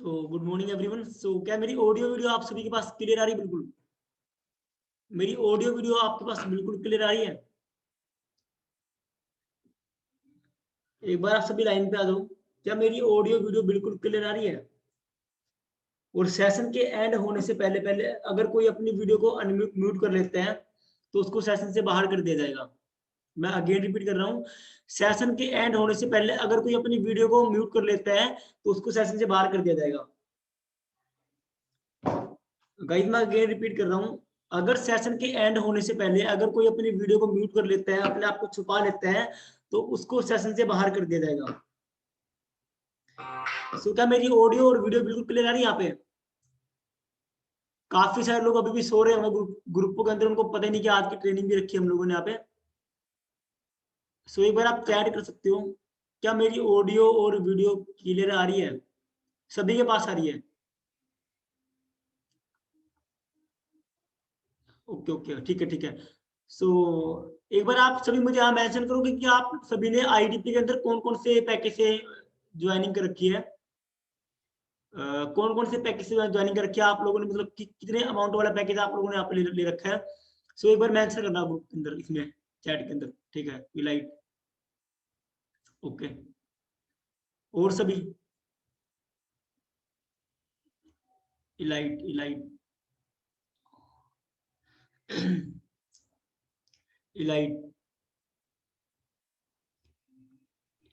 सो good morning everyone. So क्या मेरी audio video आप सभी के पास क्लियर आ रही है? बिल्कुल मेरी ऑडियो वीडियो आपके पास बिल्कुल क्लियर आ रही है? एक बार आप सभी लाइन पे आ जाओ। क्या मेरी ऑडियो वीडियो बिल्कुल क्लियर आ रही है? और सेशन के एंड होने से पहले पहले अगर कोई अपनी वीडियो को अनम्यूट कर लेते हैं तो उसको सेशन से बाहर कर दिया जाएगा। मैं अगेन रिपीट कर रहा हूँ, सेशन के एंड होने से पहले अगर कोई अपनी वीडियो को म्यूट कर लेता है तो उसको सेशन से बाहर कर दिया जाएगा। गाइस मैं अगेन रिपीट कर रहा हूँ, अगर सेशन के एंड होने से पहले अगर कोई अपनी वीडियो को म्यूट कर लेता है, अपने आप को छुपा लेता है, तो उसको सेशन से बाहर कर दिया जाएगा। सो क्या मेरी ऑडियो और वीडियो बिल्कुल क्लियर आ रही है? यहाँ पे काफी सारे लोग अभी भी सो रहे हैं ग्रुपों के अंदर, उनको पता ही नहीं कि आज की ट्रेनिंग भी रखी है हम लोगों ने यहाँ पे। सो एक बार आप चैट कर सकते हो, क्या मेरी ऑडियो और वीडियो क्लियर आ रही है? सभी के पास आ रही है? ओके ओके, ठीक है ठीक है। सो एक बार आप सभी मुझे यहाँ मेंशन करोगे कि आप सभी ने आईडीपी के अंदर कौन कौन से पैकेज से ज्वाइनिंग कर रखी है? कौन कौन से पैकेज से ज्वाइनिंग कर रखी है आप लोगों ने, मतलब कितने अमाउंट वाला पैकेज आप लोगों ने यहाँ पे ले रखा है? सो एक बार मेंशन करना ग्रुप के अंदर, इसमें चैट के अंदर, ठीक है? Elite, okay. और सभी elite elite elite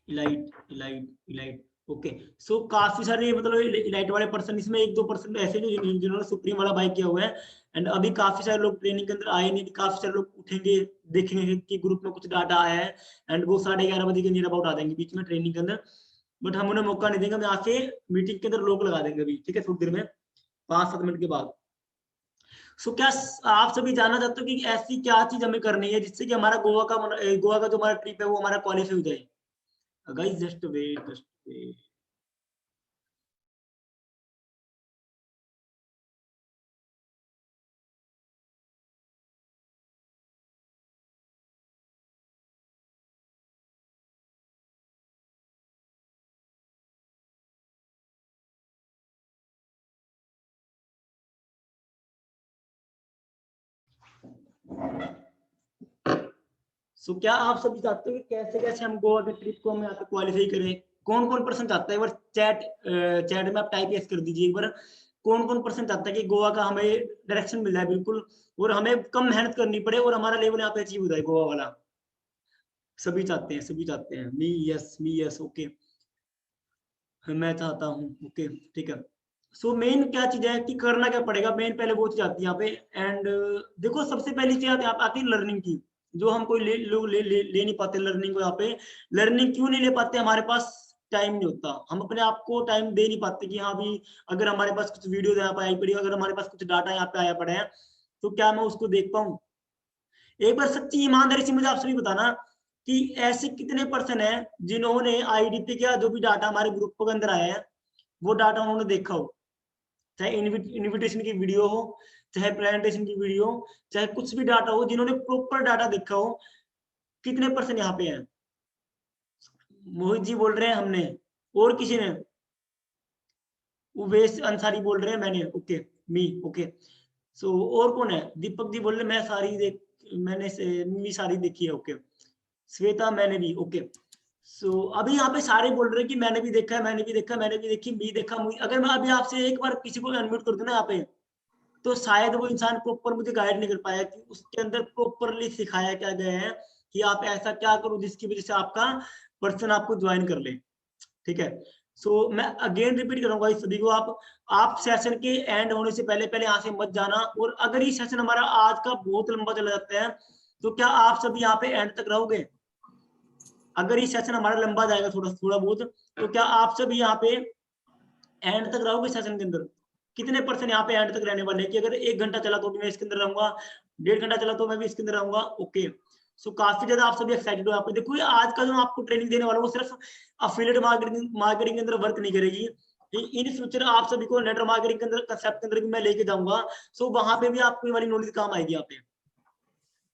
elite elite elite, okay. So काफी सारे मतलब इलाइट वाले पर्सन, इसमें एक दो पर्सन ऐसे जो जिन्होंने सुप्रीम वाला बाइक किया हुआ है। एंड अभी काफी सारे लोग ट्रेनिंग के अंदर आए नहीं, काफी सारे लोग उठेंगे, देखेंगे कि ग्रुप में कुछ डाटा आया है, एंड वो 11:30 बजे के नियर अबाउट आ जाएंगे बीच में ट्रेनिंग के अंदर। बट हम उन्हें मौका नहीं देंगे, हम यहाँ से मीटिंग के अंदर लोग लगा देंगे अभी, ठीक है? थोड़ी देर में 5-7 मिनट के बाद। सो क्या आप सभी जानना चाहते हो कि ऐसी क्या चीज हमें करनी है जिससे कि हमारा गोवा का जो हमारा ट्रिप है वो हमारा क्वालिफाई हो जाए? Guys just wait, just wait. So क्या आप सभी चाहते हो कि कैसे कैसे हम गोवा की ट्रिप को हम यहाँ पे क्वालिफाई करें? कौन कौन पर्सन चाहता है? एक बार चैट में आप टाइप यस कर दीजिए एक बार। कौन कौन पर्सन चाहता है कि गोवा का हमें डायरेक्शन मिल जाए बिल्कुल, और हमें कम मेहनत करनी पड़े और हमारा लेवल यहाँ पे अचीव हो जाए गोवा वाला? सभी चाहते हैं, सभी चाहते हैं। Me yes, okay. मैं चाहता हूँ, ओके, ठीक है। सो मेन क्या चीज है कि करना क्या पड़ेगा, मेन पहले वो चीज आती है यहाँ पे। एंड देखो सबसे पहली चीज आती है लर्निंग की, जो हम कोई लोग ले नहीं पाते लर्निंग को यहाँ पे। लर्निंग क्यों नहीं ले पाते? हमारे पास टाइम नहीं होता, हम अपने आप को टाइम दे नहीं पाते कि हाँ भी अगर हमारे पास कुछ वीडियो यहाँ पे आई पड़ी, अगर हमारे पास कुछ डाटा यहाँ पे आया पड़ा है, तो क्या मैं उसको देख पाऊँ? एक बार सच्ची ईमानदारी से मुझे आप सभी बताना कि ऐसे कितने पर्सन है जिन्होंने आईडीपी का जो भी डाटा हमारे ग्रुप के अंदर आया है वो डाटा उन्होंने देखा हो, चाहे इनविटेशन की वीडियो हो, चाहे प्रेजेंटेशन की वीडियो हो, चाहे कुछ भी डाटा हो, जिन्होंने प्रॉपर डाटा देखा हो। कितने पर्सन यहाँ पे हैं? मोहित जी बोल रहे हैं हमने, और किसी ने? उवैस अंसारी बोल रहे हैं मैंने, ओके। मी, ओके। सो और कौन है? दीपक जी बोल रहे हैं मैं सारी देख, मैंने मी सारी देखी है, ओके। श्वेता मैंने भी, ओके। सो अभी यहाँ पे सारे बोल रहे हैं कि मैंने भी देखा है, मैंने भी देखा, मैंने भी देखी, मी देखा, मुझे। अगर मैं अभी आपसे एक बार किसी को अनम्यूट कर दूं ना यहाँ पे, तो शायद वो इंसान प्रॉपर मुझे गाइड नहीं कर पाया कि उसके अंदर प्रॉपरली सिखाया क्या गया है कि आप ऐसा क्या करो जिसकी वजह से आपका पर्सन आपको ज्वाइन कर ले, ठीक है? सो मैं अगेन रिपीट करूंगा इस सभी को, आप सेशन के एंड होने से पहले पहले यहाँ से मत जाना। और अगर ये सेशन हमारा आज का बहुत लंबा चला जाता है तो क्या आप सभी यहाँ पे एंड तक रहोगे? अगर ये सेशन हमारा लंबा जाएगा थोड़ा थोड़ा बहुत, तो क्या आप सभी यहाँ पे एंड तक रहोगे सेशन के अंदर? कितने पर्सन यहाँ पे एंड तक रहने वाले हैं कि अगर 1 घंटा चला तो भी मैं इसके अंदर रहूंगा, 1.5 घंटा चला तो मैं भी इसके अंदर रहूंगा, ओके? सो काफी ज्यादा आप सभी एक्साइटेड हो यहाँ पे। देखो आज का जो आपको ट्रेनिंग देने वाला वो सिर्फ अफिलिएट मार्केटिंग के अंदर वर्क नहीं करेगी, इन फ्यूचर आप सभी को नेटवर्क मार्केटिंग के अंदर कंसेप्ट के अंदर भी मैं लेके जाऊंगा। सो वहां पे भी आपको ये वाली नॉलेज काम आएगी यहाँ पे,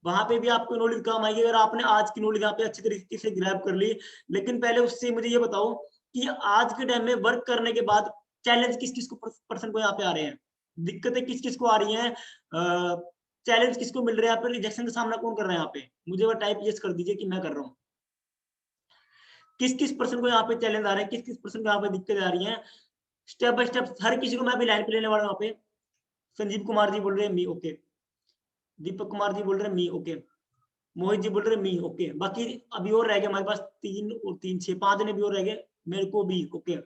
वहां पे भी आपको नॉलेज काम आएगी अगर आपने आज की नॉलेज यहाँ पे अच्छी तरीके से ग्रैब कर ली। लेकिन पहले उससे मुझे ये बताओ कि आज के टाइम में वर्क करने के बाद चैलेंज किस किस को पर्सन को यहाँ पे आ रहे हैं, दिक्कतें किस किस को आ रही हैं, चैलेंज किसको मिल रहा है, यहाँ पे रिजेक्शन का सामना कौन कर रहा है यहाँ पे, मुझे वो टाइप यस कर दीजिए कि मैं कर रहा हूँ। किस किस पर्सन को यहाँ पे चैलेंज आ रहे हैं, किस किस पर्सन को यहाँ पे दिक्कतें आ रही हैं, स्टेप बाय स्टेप हर किसी को मैं अभी लाइन पे लेने वाला हूँ। यहाँ पे संजीव कुमार जी बोल रहे हैं मी, ओके। दीपक कुमार जी बोल रहे हैं मी, ओके। मोहित जी बोल रहे हैं मी, ओके। बाकी अभी और रह गए हमारे पास 3 और 3 6 5 जने भी और रह गए, मेरे को भी ओके।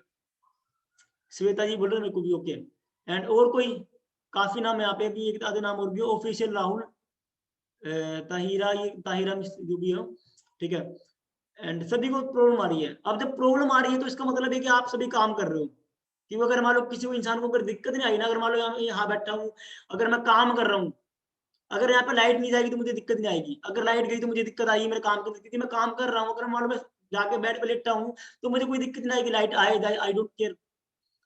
श्वेता जी बोल रहे हैं मेरे को भी ओके। एंड और कोई काफी नाम यहाँ पे भी, एक आधे नाम और भी, ऑफिशियल राहुल, ताहिरा, ये ताहिरा जो भी हो, ठीक है। एंड सभी को प्रॉब्लम आ रही है। अब जब प्रॉब्लम आ रही है तो इसका मतलब है कि आप सभी काम कर रहे हो, कि अगर मान लो किसी को इंसान को अगर दिक्कत नहीं आई ना, अगर मान लो यहाँ बैठा हूँ, अगर मैं काम कर रहा हूँ, अगर यहाँ पे लाइट नहीं जाएगी तो मुझे दिक्कत नहीं आएगी, अगर लाइट गई तो मुझे दिक्कत आई, मेरे काम करने, क्योंकि मैं काम कर रहा हूँ। अगर मान लो मैं जाके बेड पे लेटा हूँ तो मुझे कोई दिक्कत नहीं आएगी, लाइट आए जाए, आई डोंट केयर।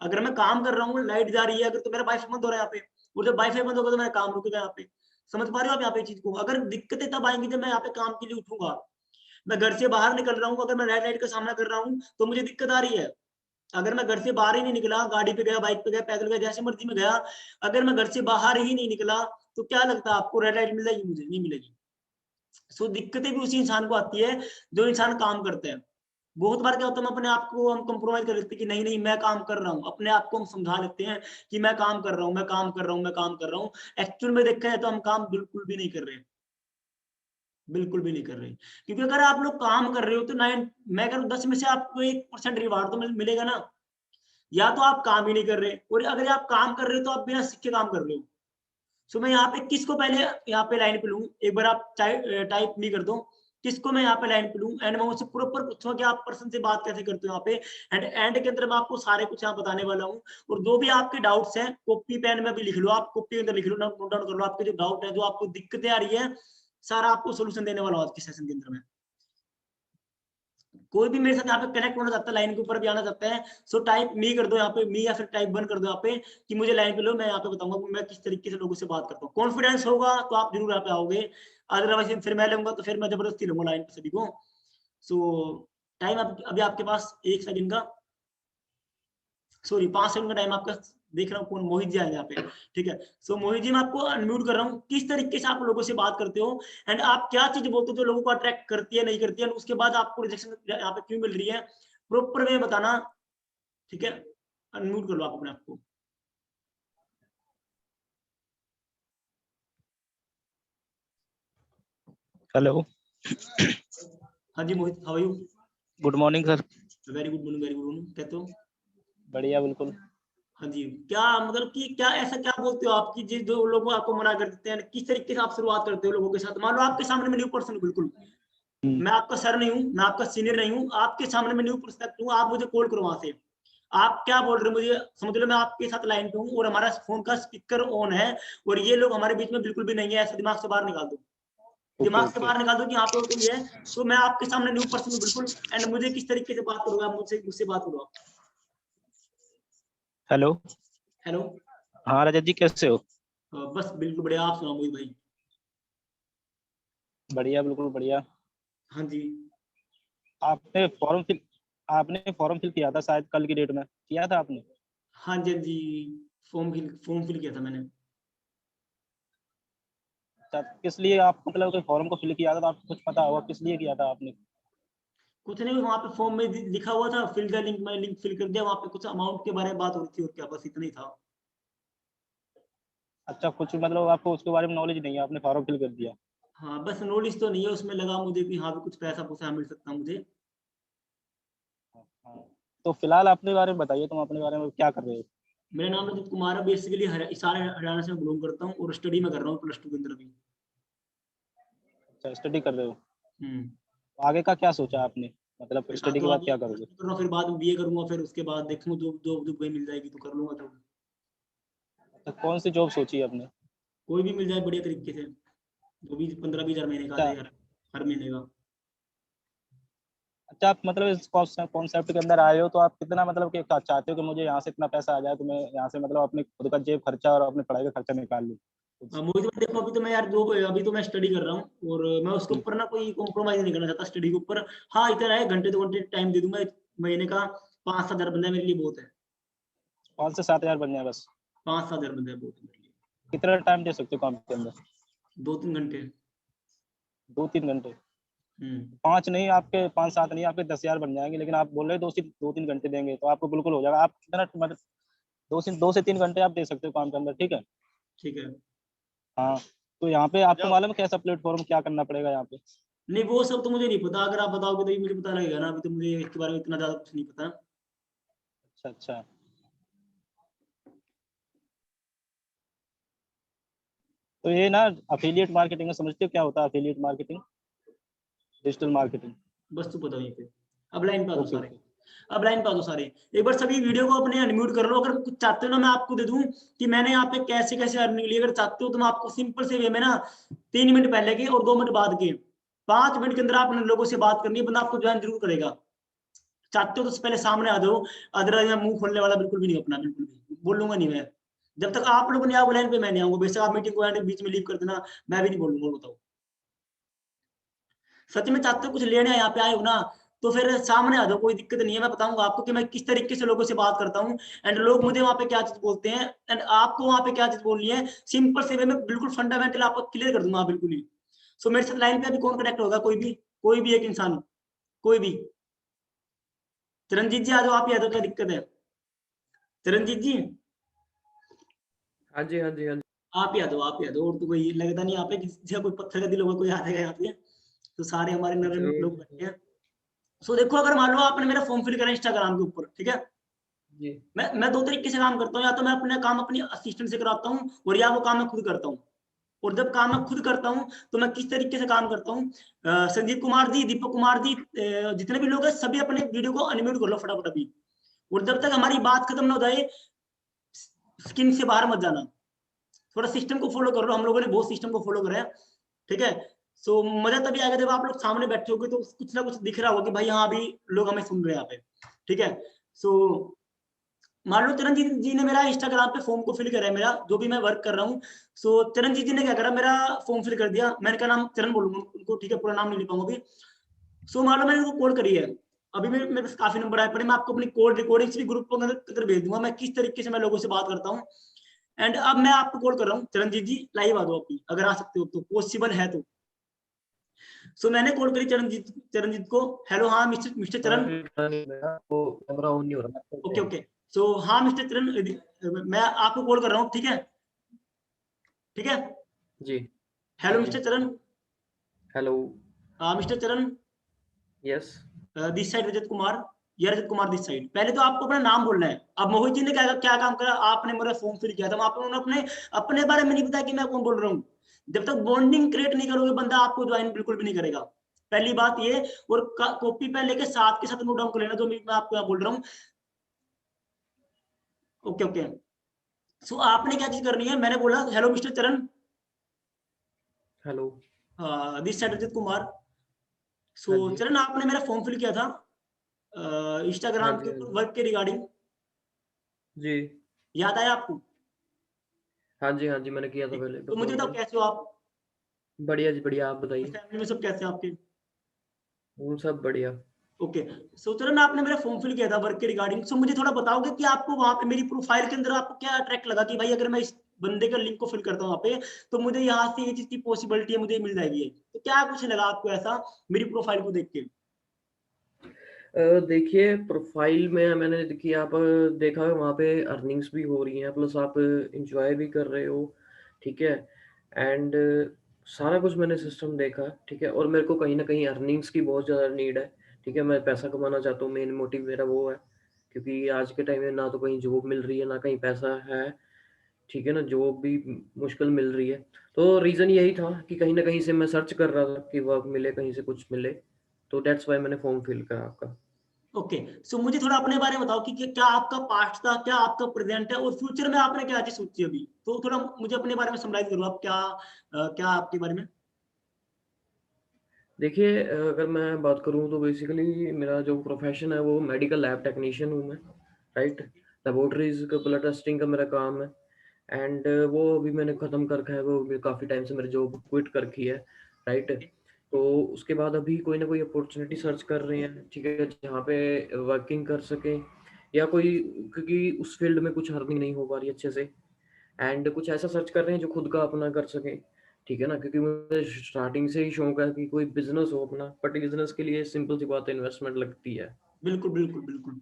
अगर मैं काम कर रहा हूँ, लाइट जा रही है, अगर तो मेरा वाईफाई बंद हो रहा है यहाँ पे, और जब वाईफाई बंद होगा तो मेरा काम रुकेगा यहाँ पे। समझ पा रहे हो आप यहाँ पे चीज को? अगर दिक्कतें तब आएंगी जब मैं यहाँ पे काम के लिए उठूंगा। मैं घर से बाहर निकल रहा हूँ, अगर मैं रेड लाइट का सामना कर रहा हूँ तो मुझे दिक्कत आ रही है। अगर मैं घर से बाहर ही नहीं निकला, गाड़ी पे गया, बाइक पे गया, पैदल गया, जैसे मर्जी में गया, अगर मैं घर से बाहर ही नहीं निकला तो क्या लगता है आपको, रेड लाइट मिल जाएगी? मुझे नहीं मिलेगी। सो दिक्कतें भी उसी इंसान को आती है जो इंसान काम करता है। बहुत बार क्या होता है, हम अपने आप को हम कंप्रोमाइज कर लेते हैं कि नहीं नहीं मैं काम कर रहा हूँ, अपने आप को हम समझा लेते हैं कि मैं काम कर रहा हूँ, मैं काम कर रहा हूँ, मैं काम कर रहा हूँ। एक्चुअल में देखा है तो हम काम बिल्कुल भी नहीं कर रहे, बिल्कुल भी नहीं कर रहे। क्योंकि अगर आप लोग काम कर रहे हो तो 9, मैं कह रहा हूँ 10 में से आपको 1% रिवार्ड तो मिलेगा ना। या तो आप काम ही नहीं कर रहे, और अगर आप काम कर रहे हो तो आप बिना सीखे काम कर रहे हो। सो मैं यहाँ पे किसको पहले यहाँ पे लाइन पे लूँ, एक बार आप टाइप नहीं कर दो, किसको मैं यहाँ पे लाइन पे लूँ, एंड मैं उससे प्रॉपर पूछूंगा कि आप पर्सन से बात कैसे करते हो यहाँ पे। एंड एंड के अंदर मैं आपको सारे कुछ यहाँ बताने वाला हूँ। और जो भी आपके डाउट्स हैं, कॉपी पेन में भी लिख लो, आप कॉपी के अंदर लिख लो, नोट डाउन कर लो, आपके जो डाउट है, जो आपको दिक्कतें आ रही है, सारा आपको सोल्यूशन देने वाला हूँ आज के सेशन के अंदर में। कोई भी मेरे साथ यहाँ पे कनेक्ट होना चाहता है, लाइन के ऊपर भी आना चाहता है, सो टाइप मी कर दो यहाँ पे, मी, या फिर टाइप 1 कर दो यहाँ पे कि मुझे लाइन पे लो। मैं यहाँ पे बताऊंगा कि मैं किस तरीके से लोगों से बात करता हूँ। कॉन्फिडेंस होगा तो आप जरूर यहाँ पे आओगे, अदरवाइज फिर मैं लूंगा तो फिर मैं जबरदस्ती लूंगा लाइन पे सभी को। सो टाइम अभी आपके पास 1 सेकंड का, सॉरी 5 सेकंड का टाइम आपका। देख रहा हूँ कौन, मोहित जी आए यहाँ पे, ठीक है। सो मोहित जी मैं आपको अनम्यूट कर रहा हूँ। किस तरीके से आप लोगों से बात करते हो, एंड आप क्या चीज बोलते हो जो लोगों को अट्रैक्ट करती है, नहीं करती है, उसके बाद आपको रिजेक्शन यहाँ पे क्यों मिल रही है, प्रॉपर में बताना, ठीक है। अनम्यूट कर लो आप अपने आप को। हेलो, हाँ जी Mohit, how are you? Good morning sir. Very good morning, very good morning. कहते हो? बढ़िया, बिल्कुल। हाँ जी। क्या मतलब कि क्या ऐसा क्या बोलते हो आप कि जो लोग आपको मना कर देते हैं, किस तरीके से आप शुरुआत करते हो लोगों के साथ? मान लो आपके सामने मैं न्यू पर्सन हूँ, बिल्कुल मैं आपका सर नहीं हूँ, मैं आपका सीनियर नहीं हूँ, आपके सामने मैं न्यू पर्सन हूँ, आप मुझे कॉल करो वहां से। आप क्या बोल रहे हो मुझे समझ लो, मैं आपके साथ लाइन पे हूँ और हमारा फोन का स्पीकर ऑन है, और ये लोग हमारे बीच में बिल्कुल भी नहीं है, ऐसा दिमाग से बाहर निकाल दो, दिमाग से बाहर निकाल दो कि यहाँ पे कोई है। तो मैं आपके सामने न्यू पर्सन हूँ बिल्कुल, एंड मुझे किस तरीके से बात करोगे आप, मुझसे बात करो आप। हेलो। हेलो। हाँ रजत जी, कैसे हो? बस बिल्कुल बढ़िया, आप सुनाओ मोहित भाई। बढ़िया, बिल्कुल बढ़िया। हाँ जी। आपने फॉर्म फिल किया था शायद, कल की डेट में किया था आपने? हाँ जी, हाँ जी, फॉर्म फिल किया था मैंने। तब किस लिए आप मतलब फॉर्म को फिल किया था, तो आपको कुछ पता होगा किस लिए किया था आपने? कुछ नहीं, वहाँ पे फॉर्म में लिखा हुआ था फिल द लिंक, मैं लिंक फिल कर दिया, वहाँ पे कुछ अमाउंट के बारे में बात हो रही थी और क्या, बस इतना ही था। अच्छा, कुछ मतलब आपको उसके बारे में नॉलेज नहीं है, आपने फॉर्म फिल कर दिया? हाँ बस नॉलेज तो नहीं है, उसमें लगा मुझे कि हाँ भी कुछ पैसा पूसा मिल सकता मुझे। हाँ। तो फिलहाल अपने बारे में बताइए, तुम अपने बारे में क्या कर रहे हो? मेरा नाम रजत कुमार है, बेसिकली सारे हरियाणा से बिलोंग करता हूँ, और स्टडी में कर रहा हूँ +2 के अंदर भी। अच्छा, स्टडी कर रहे हो। हम्म। आगे का क्या सोचा आपने, मतलब फिलहाल स्टडी तो के बाद आगे क्या करोगे? कर रहा हूँ, फिर बाद में बीए करूंगा, फिर उसके बाद देखूंगा जो जो जो कहीं मिल जाएगी तो कर लूंगा जो। तो कौन सी जॉब सोची है आपने? कोई भी मिल जाए बढ़िया तरीके से, जो भी 15-20 हज़ार महीने का आ अच्छा। जाए यार, हर महीने का। अच्छा, आप मतलब इस कॉन्सेप्ट के अंदर आए हो तो आप कितना मतलब कि चाहते हो कि मुझे यहाँ से इतना पैसा आ जाए तो मैं यहाँ से मतलब अपने खुद का जेब खर्चा और अपनी पढ़ाई का खर्चा निकाल लूँ? मोहित भाई देखो, अभी तो मैं यार जो अभी तो मैं स्टडी कर रहा हूँ, और मैं उसके ऊपर ना कोई कॉम्प्रोमाइज नहीं करना चाहता स्टडी के ऊपर। हाँ इतना है, घंटे 2 घंटे टाइम दे दूंगा, महीने का 5-7 हज़ार बंदा मेरे लिए बहुत है। 5 से 7 हजार बन जाए बस? 5-7 हजार बन जाए बहुत है मेरे लिए। कितना टाइम दे सकते हो काम के अंदर? 2-3 घंटे। 2-3 घंटे? 5 5 नहीं, आपके 5-7 नहीं, आपके 10 हजार बन जाएंगे, लेकिन आप बोल रहे हो 2-3 घंटे देंगे, तो आपको बिल्कुल हो जाएगा। आप कितना मतलब 2 से 3 घंटे आप दे सकते हो काम के अंदर, ठीक है। ठीक है। हाँ, तो यहाँ पे आपको मालूम है कैसा प्लेटफॉर्म क्या करना पड़ेगा यहाँ पे? नहीं वो सब तो मुझे नहीं पता, अगर आप बताओगे तो मुझे पता लगेगा ना, अभी तो मुझे इसके बारे में इतना ज्यादा कुछ नहीं पता। अच्छा अच्छा। तो ये ना अफिलिएट मार्केटिंग में समझते हो क्या होता है? Affiliate marketing, digital marketing. बस तू बताओ यहीं पे। अब लाइन पे आ दो ओके सारे। ओके। अब लाइन पे आ दो सारे। एक बार सभी वीडियो को अपने अनम्यूट कर लो, अगर कुछ चाहते हो ना मैं आपको दे दूं कि मैंने यहाँ पे कैसे कैसे अर्निंग ली, अगर चाहते हो तो मैं आपको सिंपल से वे में ना 3 मिनट पहले के और 2 मिनट बाद के 5 मिनट के अंदर आपने लोगों से बात करनी है, बंदा आपको ज्वाइन जरूर करेगा। चाहते हो तो पहले सामने आ जाओ, अदरवाइज मैं मुंह खोलने वाला बिल्कुल भी नहीं अपना, बिल्कुल भी बोलूंगा नहीं मैं। जब तक आप लोगों ने आओगे लाइन पे मैं नहीं आऊंगा, बेशक आप मीटिंग को बीच में लीव कर देना, मैं भी नहीं बोलूंगा। बताओ सच में चाहते हो कुछ लेने यहाँ पे आए हो ना, तो फिर सामने आ जाओ, कोई दिक्कत नहीं है। मैं बताऊंगा आपको कि मैं किस तरीके से लोगों से बात करता हूँ, एंड लोग मुझे वहां पे क्या चीज बोलते हैं, एंड आपको वहां पे क्या चीज बोलनी है, सिंपल से वे में बिल्कुल फंडामेंटल आपको क्लियर कर दूंगा बिल्कुल ही। सो मेरे साथ लाइन पे अभी कौन कनेक्ट होगा? कोई भी एक इंसान, कोई भी। चिरंजीत जी आ जाओ, आप ही आ जाओ, क्या दिक्कत है? चिरंजीत जी हाँ जी, हाँ जी, हाँ जी। आप ही आ जाओ, आप ही आ जाओ, और तो कोई लगता नहीं यहाँ पे किसी का कोई पत्थर का दिल होगा कोई आ जाएगा यहाँ पे। तो सारे हमारे नरम जरूर। लोग बैठे हैं। सो देखो, अगर मान लो आपने मेरा फॉर्म फिल करा इंस्टाग्राम के ऊपर, ठीक है, जी। मैं 2 तरीके से काम करता हूँ, या तो मैं अपना काम अपनी असिस्टेंट से कराता हूँ, और या वो काम मैं खुद करता हूँ। और जब काम मैं खुद करता हूँ तो मैं किस तरीके से काम करता हूँ, संजीव कुमार जी, दीपक कुमार जी, जितने भी लोग हैं सभी अपने वीडियो को अनम्यूट कर लो फटाफट अभी। और जब तक हमारी बात खत्म ना हो जाए, स्क्रीन से बाहर मत जाना। थोड़ा सिस्टम को फॉलो कर लो, हम लोगों ने बहुत सिस्टम को फॉलो करा है, ठीक है। सो मजा तभी आएगा जब आप लोग सामने बैठे होगे, तो कुछ ना कुछ दिख रहा होगा कि भाई हाँ अभी लोग हमें सुन रहे हैं यहाँ पे, ठीक है। सो मान लो चरणजीत जी ने मेरा इंस्टाग्राम पे फॉर्म को फिल करा है, मेरा जो भी मैं वर्क कर रहा हूँ। सो चरणजीत जी ने क्या करा, मेरा फॉर्म फिल कर दिया, मैंने क्या नाम चरण बोलूंगा उनको, ठीक है, पूरा नाम नहीं लिख पाऊंगा अभी। सो मान लो मैंने उनको कॉल करी है, अभी मेरे पास काफी नंबर आए पड़े, मैं आपको अपनी कॉल रिकॉर्डिंग्स भी ग्रुप के अंदर भेज दूंगा, मैं किस तरीके से मैं लोगों से बात करता हूँ। एंड अब मैं आपको कॉल कर रहा हूँ, चरणजीत जी लाइव आ दो अपनी, अगर आ सकते हो तो, पॉसिबल है तो। सो मैंने कॉल करी चरणजीत को, हेलो हाँ मिस्टर मिस्टर चरण। वो कैमरा ऑन नहीं हो रहा। Okay okay. सो हाँ मिस्टर चरण, मैं आपको कॉल कर रहा हूँ, ठीक है, ठीक है। जी। हेलो जी। मिस्टर चरण। हेलो। मिस्टर चरण, yes. This side Rajat Kumar, या रजत कुमार दिस साइड। पहले तो आपको अपना नाम बोलना है। अब मोहित जी ने क्या क्या काम करा, आपने मेरा फॉर्म फिल किया था, आपने अपने अपने बारे में नहीं बताया कि मैं कौन बोल रहा हूँ। जब तक बॉन्डिंग क्रिएट नहीं करोगे, बंदा आपको ज्वाइन बिल्कुल भी नहीं करेगा, पहली बात ये। और कॉपी पे लेके साथ के साथ नोट डाउन कर लेना जो मैं आपको यहाँ बोल रहा हूँ। Okay okay. सो आपने क्या चीज करनी है, मैंने बोला हेलो मिस्टर चरण, hello. This side Rajat Kumar. सो हाँ जी। चरण आपने मेरा फॉर्म फिल किया था हाँ इंस्टाग्राम जी, के हाँ ऊपर जी। वर्क के रिगार्डिंग, जी। याद आया आपको? हाँ जी, हाँ जी, मैंने किया था ठीक। पहले तो मुझे फॉर्म बताओ फिल। कैसे हो आप, बढ़िया जी, बढ़िया। आप और बताइए। फैमिली में सब कैसे हैं आपके? वो सब बढ़िया। ओके। सो चरण आपने मेरा फॉर्म फिल किया था वर्क के रिगार्डिंग, सो मुझे थोड़ा बताओगे कि आपको वहां पे मेरी प्रोफाइल के अंदर आपको क्या अट्रैक्ट लगा कि भाई अगर मैं इस बंदे का लिंक को फिल करता हूँ वहां पे, तो मुझे यहाँ से ये चीज की पॉसिबिलिटी है, मुझे मिल जाएगी। तो क्या कुछ लगा आपको ऐसा मेरी प्रोफाइल को देख के? देखिए, प्रोफाइल में मैंने देखिए आप देखा वहाँ पे अर्निंग्स भी हो रही हैं, प्लस आप इंजॉय भी कर रहे हो, ठीक है। एंड सारा कुछ मैंने सिस्टम देखा, ठीक है। और मेरे को कहीं ना कहीं अर्निंग्स की बहुत ज़्यादा नीड है, ठीक है। मैं पैसा कमाना चाहता हूँ, मेन मोटिव मेरा वो है, क्योंकि आज के टाइम में ना तो कहीं जॉब मिल रही है ना कहीं पैसा है, ठीक है ना। जॉब भी मुश्किल मिल रही है। तो रीज़न यही था कि कहीं ना कहीं से मैं सर्च कर रहा था कि वर्क मिले, कहीं से कुछ मिले। तो दैट्स वाई मैंने फॉर्म फिल करा आपका। ओके। सो मुझे थोड़ा अपने बारे में बताओ कि क्या आपका पास्ट था, क्या आपका प्रेजेंट है, और फ्यूचर में आपने क्या चीज सोची अभी, तो थोड़ा मुझे अपने बारे में समराइज करो आप, क्या क्या आपके बारे में? देखिए, अगर मैं बात करूँ तो बेसिकली मेरा जो प्रोफेशन है वो मेडिकल लैब टेक्नीशियन हूँ मैं, राइट। लेबोरेटरीज का ब्लड टेस्टिंग का मेरा काम है। एंड वो अभी मैंने ख़त्म कर रखा है, वो भी काफ़ी टाइम से मेरी जॉब क्विट कर रखी है, राइट। तो उसके बाद अभी कोई ना कोई अपॉर्चुनिटी सर्च कर रहे हैं, ठीक है, जहाँ पे वर्किंग कर सकें, या कोई क्योंकि उस फील्ड में कुछ अर्निंग नहीं हो पा रही अच्छे से, एंड कुछ ऐसा सर्च कर रहे हैं जो खुद का अपना कर सके, ठीक है ना, क्योंकि मुझे स्टार्टिंग से ही शौक है कि कोई बिजनेस हो अपना, बट बिजनेस के लिए सिंपल सी बात है, इन्वेस्टमेंट लगती है, बिल्कुल बिल्कुल बिल्कुल।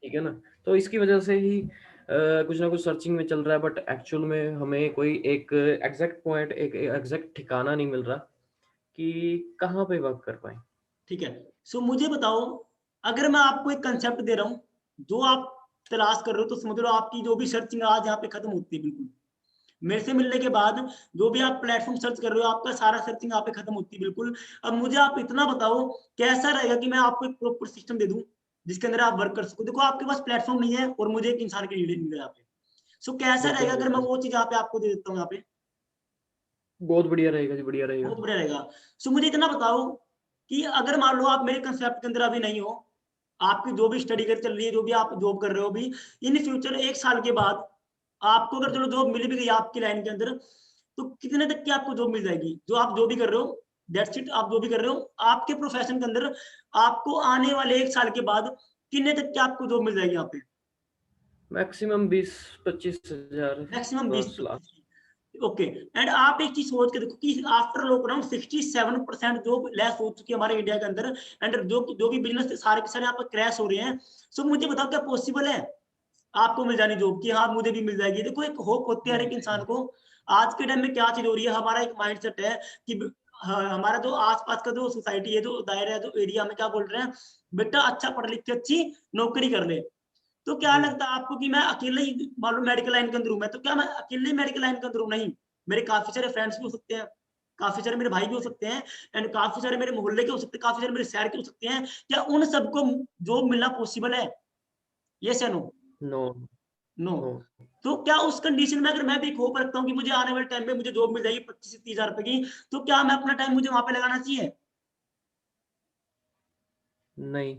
ठीक है ना। तो इसकी वजह से ही कुछ ना कुछ सर्चिंग में चल रहा है, बट एक्चुअल में हमें कोई एक एग्जैक्ट पॉइंट, एक एग्जैक्ट ठिकाना नहीं मिल रहा कि कहाँ पे वर्क कर पाए। ठीक है, सो मुझे बताओ, अगर मैं आपको एक कंसेप्ट दे रहा हूँ जो आप तलाश कर रहे हो, तो समझ लो आपकी जो भी सर्चिंग आज यहाँ पे खत्म होती है बिल्कुल। मेरे से मिलने के बाद जो भी आप प्लेटफॉर्म सर्च कर रहे हो, आपका सारा सर्चिंग यहाँ पे खत्म होती है बिल्कुल। अब मुझे आप इतना बताओ, कैसा रहेगा कि मैं आपको एक प्रॉपर सिस्टम दे दूं जिसके अंदर आप वर्क कर सको। देखो आपके पास प्लेटफॉर्म नहीं है और मुझे एक इंसान की नीड है यहाँ पे। सो कैसा बिल्कुल रहेगा अगर मैं बिल्कुल, वो चीज यहाँ पे आपको दे देता हूँ यहाँ पे? बहुत बढ़िया रहेगा जी, बढ़िया रहेगा। बहुत बढ़िया रहेगा। सो मुझे इतना बताओ कि अगर मान लो आप मेरे कंसेप्ट के अंदर अभी नहीं हो, आपकी जो भी स्टडी कर चल रही है, जो भी आप जॉब कर रहे हो अभी, इन फ्यूचर 1 साल के बाद आपको अगर चलो जॉब मिल भी गई आपकी लाइन के अंदर, तो कितने तक की आपको जॉब मिल जाएगी? जो आप जो भी कर रहे हो, दैट्स इट, आप जो भी कर रहे हो आपके प्रोफेशन के अंदर, आपको आने वाले 1 साल के बाद कितने तक की आपको जॉब मिल जाएगी यहाँ पे? मैक्सिमम 20-25 हज़ार, मैक्सिमम 10 लाख। 20-25। ओके, एंड आप एक चीज सोच के देखो कि आफ्टर लॉकडाउन 67% जॉब लेस हो चुकी है हमारे इंडिया के अंदर, एंड जो भी बिजनेस सारे के सारे यहाँ पर क्रैश हो रहे हैं। सो मुझे बताओ क्या पॉसिबल है आपको मिल जानी जॉब, कि हाँ मुझे भी मिल जाएगी? देखो एक होप होती है हर एक इंसान को। आज के टाइम में क्या चीज हो रही है, हमारा एक माइंडसेट है कि हाँ, हमारा जो आसपास का जो सोसाइटी है, जो दायरा है, जो एरिया में क्या बोल रहे हैं, बेटा अच्छा पढ़ लिख के अच्छी नौकरी कर ले। तो क्या जी, लगता है आपको कि मैं अकेले ही मान लो मेडिकल लाइन के अंदर हूँ, मैं तो क्या मैं अकेले मेडिकल लाइन के अंदर हूँ? नहीं, मेरे काफी सारे फ्रेंड्स भी हो सकते हैं, काफी सारे मेरे भाई भी हो सकते हैं, एंड काफी सारे मेरे मोहल्ले के हो सकते हैं, काफी सारे मेरे शहर के हो सकते हैं। क्या उन सबको जॉब मिलना पॉसिबल है? यस या नो? No, no. नो, तो क्या उस कंडीशन में अगर मैं भी एक होप रखता हूँ कि मुझे आने वाले टाइम में मुझे जॉब मिल जाएगी 25 से 30 हजार रुपए की, तो क्या मैं अपना टाइम मुझे वहां पे लगाना चाहिए? नहीं,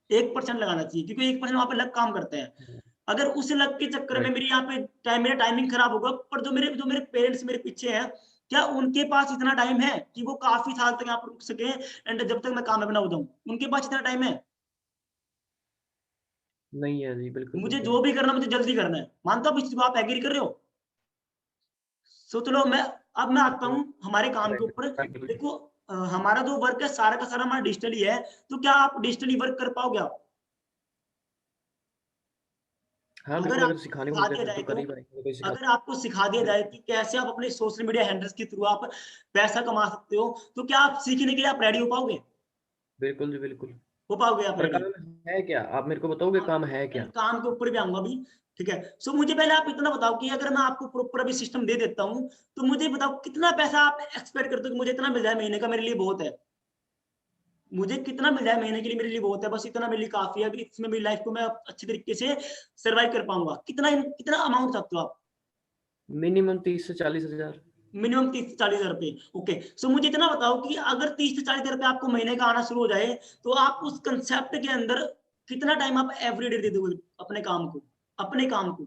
1% लगाना चाहिए, क्योंकि 1% वहां पे लग काम करते हैं। अगर उस लग के चक्कर में राइट। मेरी यहाँ पे मेरा टाइमिंग खराब होगा, पर जो मेरे पेरेंट्स मेरे पीछे हैं, क्या उनके पास इतना टाइम है कि वो काफी साल तक यहाँ पर रुक सके, एंड जब तक मैं कामयाब ना हो जाऊं? उनके पास इतना टाइम है? नहीं है जी, बिल्कुल मुझे बिल्कुल। जो भी करना मुझे जल्दी करना है, मानता हूँ इस बात आप एग्री कर रहे हो? सो चलो मैं अब मैं आता हूँ हमारे काम के ऊपर। देखो हमारा जो वर्क है सारा का सारा हमारा डिजिटली है, तो क्या आप डिजिटली वर्क कर पाओगे आप? हाँ अगर बिल्कुल, अगर आपको सिखाने को सिखा मिल दिया जाए जाए तो कर तो, ही पाएंगे, कोई सिखा। अगर आपको सिखा दिया जाए कि कैसे आप अपने सोशल मीडिया हैंडल्स के थ्रू आप पैसा कमा सकते हो, तो क्या आप सीखने के लिए आप रेडी हो पाओगे? बिल्कुल जी, बिल्कुल। हो पाओगे आप पर रेडी? काम है क्या, आप मेरे को बताओगे हाँ, काम है मैं क्या? काम के ऊपर भी आऊंगा अभी। ठीक है, सो मुझे पहले आप इतना बताओ कि अगर मैं आपको प्रॉपर अभी सिस्टम दे देता हूँ, तो मुझे बताओ कितना पैसा आप एक्सपेक्ट करते हो कि मुझे इतना मिल जाए महीने का, मेरे लिए बहुत है। मुझे कितना मिल जाए महीने के लिए मेरे लिए बहुत है, बस इतना मेरे लिए काफी है, अभी इसमें मेरी लाइफ को मैं अच्छे तरीके से सर्वाइव कर पाऊंगा। कितना कितना अमाउंट चाहते हो आप? मिनिमम 30 से 40 हज़ार। मिनिमम 30 से 40 हजार रुपए। ओके, सो मुझे इतना बताओ कि अगर 30 से 40 हजार रुपए आपको महीने का आना शुरू हो जाए, तो आप उस कंसेप्ट के अंदर कितना टाइम आप एवरीडे दे दोगे अपने काम को? अपने काम को।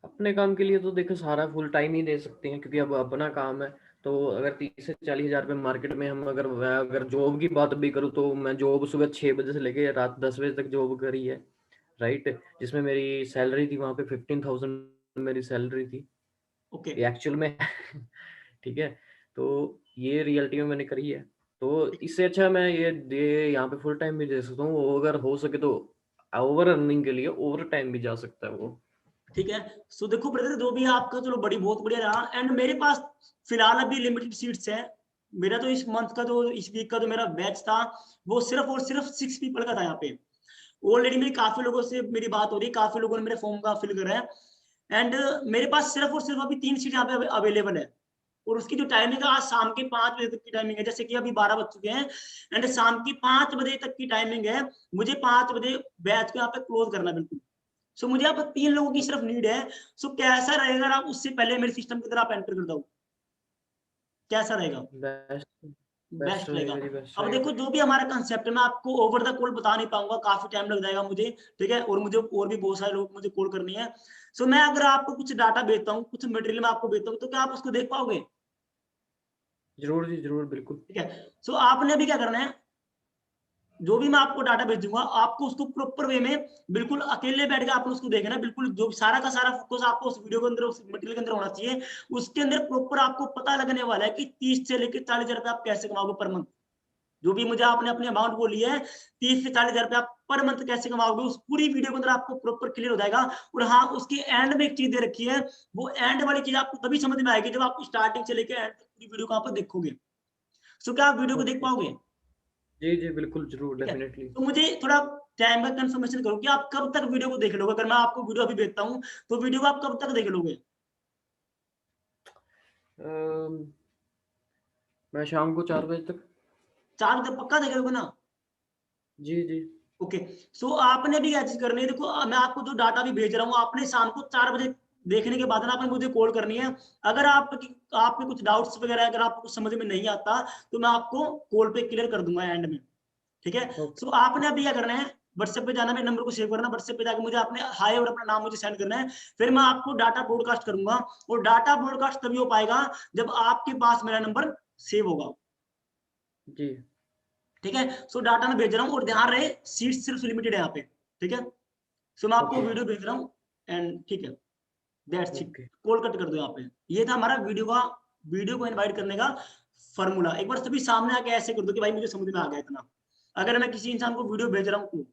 अपने काम के लिए तो देखो सारा फुल टाइम ही दे सकते हैं, क्योंकि अब अपना काम है। तो अगर 30 से 40 हज़ार रुपये मार्केट में हम अगर जॉब की बात भी करूँ, तो मैं जॉब सुबह 6 बजे से लेके रात 10 बजे तक जॉब करी है, राइट, जिसमें मेरी सैलरी थी वहाँ पे 15,000 मेरी सैलरी थी, ओके, ये एक्चुअल में ठीक है। तो ये रियलिटी में मैंने करी है। तो इससे अच्छा मैं ये यहाँ पे फुल टाइम भी दे सकता हूँ, वो अगर हो सके तो ओवर अर्निंग के लिए ओवर टाइम भी जा सकता है वो। ठीक है। सो देखो ब्रदर, जो भी आपका चलो बड़ी बहुत बढ़िया रहा, एंड मेरे पास फिलहाल अभी लिमिटेड सीट्स है। मेरा तो इस मंथ का जो इस वीक का जो मेरा बैच था, वो सिर्फ और सिर्फ 6 पीपल का था यहाँ पे। ऑलरेडी मेरी काफी लोगों से मेरी बात हो रही है, काफी लोगों ने मेरे फॉर्म का फिल करा है, एंड मेरे पास सिर्फ और सिर्फ अभी 3 सीट यहाँ पे अवेलेबल है। और उसकी जो टाइमिंग है आज शाम के 5 बजे तक की टाइमिंग है, जैसे कि अभी 12 बज चुके हैं, एंड शाम की 5 बजे तक की टाइमिंग है। मुझे 5 बजे बैच को यहाँ पे क्लोज करना है बिल्कुल। सो मुझे आप 3 लोगों की सिर्फ नीड है। सो कैसा रहेगा अगर आप उससे पहले मेरे सिस्टम की तरह आप एंटर कर दो? कैसा रहेगा? बेस्ट, बेस्ट बेस्ट रहेगा। रहेगा जी, बेस्ट अब रहेगा। देखो जो भी हमारा कंसेप्ट है, मैं आपको ओवर द कॉल बता नहीं पाऊंगा, काफी टाइम लग जाएगा मुझे। ठीक है, और मुझे और भी बहुत सारे लोग मुझे कॉल करनी है। सो मैं अगर आपको कुछ डाटा भेजता हूँ, कुछ मटेरियल मैं आपको भेजता हूँ, तो क्या आप उसको देख पाओगे? जरूर जी, जरूर, बिल्कुल। ठीक है, सो आपने अभी क्या करना है, जो भी मैं आपको डाटा भेज दूंगा, आपको उसको प्रॉपर वे में बिल्कुल अकेले बैठ के आपने उसको देखना है। बिल्कुल जो सारा का सारा फोकस आपको उस वीडियो के अंदर, उस मटेरियल के अंदर होना चाहिए। उसके अंदर प्रॉपर आपको पता लगने वाला है कि 30 से लेकर 40,000 रुपए आप कैसे कमाओगे पर मंथ। जो भी मुझे आपने अपनी अमाउंट बोली है 30 से 40,000 रुपए आप पर मंथ कैसे कमाओगे, उस पूरी वीडियो के अंदर आपको प्रॉपर क्लियर हो जाएगा। और हाँ, उसकी एंड में एक चीज दे रखी है, वो एंड वाली चीज आपको तभी समझ में आएगी जब आप स्टार्टिंग से लेकर एंड तक पूरी वीडियो को आप देखोगे। सो क्या आप वीडियो को देख ओके। पाओगे? जी, जी, बिल्कुल, ज़रूर, ठीक है, डेफ़िनेटली। तो मुझे थोड़ा टाइम का कंफर्मेशन करो कि आप कब तक वीडियो को देख लोगे। अगर मैं आपको वीडियो अभी भेजता हूँ तो वीडियो को आप कब तक देख लोगे? अम, मैं शाम को 4 बजे तक। 4 बजे पक्का देख लोगे ना? जी, जी। ओके। सो आपने भी क्या चीज करनी है, देखो मैं आपको जो डाटा भी भेज रहा हूँ, आपने शाम को 4 बजे देखने के बाद ना आपने मुझे कॉल करनी है। अगर आपके कुछ डाउट्स वगैरह, अगर आपको कुछ समझ में नहीं आता तो मैं आपको कॉल पे क्लियर कर दूंगा एंड में। ठीक है, ओके, सो आपने अभी क्या करना है, व्हाट्सएप पे जाना, मेरे नंबर को सेव करना, व्हाट्सएप पे जाकर मुझे आपने हाय और अपना नाम मुझे सेंड करना है। फिर मैं आपको डाटा ब्रॉडकास्ट करूंगा। और डाटा ब्रॉडकास्ट तभी हो पाएगा जब आपके पास मेरा नंबर सेव होगा। जी। ठीक है, सो डाटा मैं भेज रहा हूँ और ध्यान रहे सीट सिर्फ लिमिटेड है यहाँ पे। ठीक है, सो मैं आपको ओके, वीडियो भेज रहा हूँ एंड ठीक है, that's it. Okay, call cut कर दो यहाँ पे। ये था हमारा वीडियो को इनवाइट करने का फॉर्मूला। एक बार सभी सामने आके ऐसे कर दो कि भाई मुझे समझ में आ गया इतना। अगर मैं किसी इंसान को वीडियो भेज रहा हूँ तो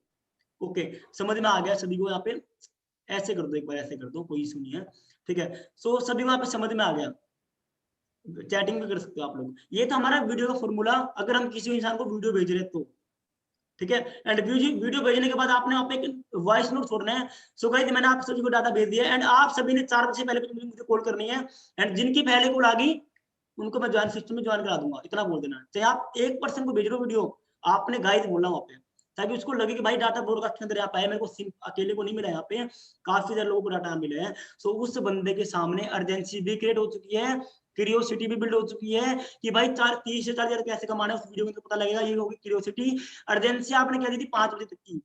ओके, समझ में आ गया सभी को। यहाँ पे ऐसे कर दो, एक बार ऐसे कर दो, कोई इशू नहीं है। ठीक है, सो सभी को यहाँ पे समझ में आ गया। चैटिंग भी कर सकते हो आप लोग। ये था हमारा वीडियो का फॉर्मूला, अगर हम किसी इंसान को वीडियो भेज रहे हैं तो। ठीक है, एंड वीडियो भेजने के बाद आपने वहाँ पे एक वॉइस नोट छोड़ना है। सो गाइस, मैंने आप सभी को डाटा भेज दिया एंड आप सभी ने 4 बजे से पहले मुझे कॉल करनी है। एंड जिनकी पहले कॉल आ गई उनको मैं ज्वाइन सिस्टम में ज्वाइन करा दूंगा, इतना बोल देना। चाहे आप 1% को भेज रहे हो वीडियो, आपने गाइस बोलना वहाँ पे, ताकि उसको लगे कि भाई डाटा ब्रॉडकास्ट के अंदर यहाँ पे है, मेरे को अकेले को नहीं मिला, यहाँ पे काफी सारे लोगों को डाटा मिले हैं। सो उस बंदे के सामने अर्जेंसी भी क्रिएट हो चुकी है, क्यूरियोसिटी भी बिल्ड हो चुकी है कि भाई 30 से 40,000 कैसे कमाना है, उस वीडियो में तो पता लगेगा। ये होगी क्यूरियोसिटी। अर्जेंसी आपने क्या दी थी 5 बजे तक की।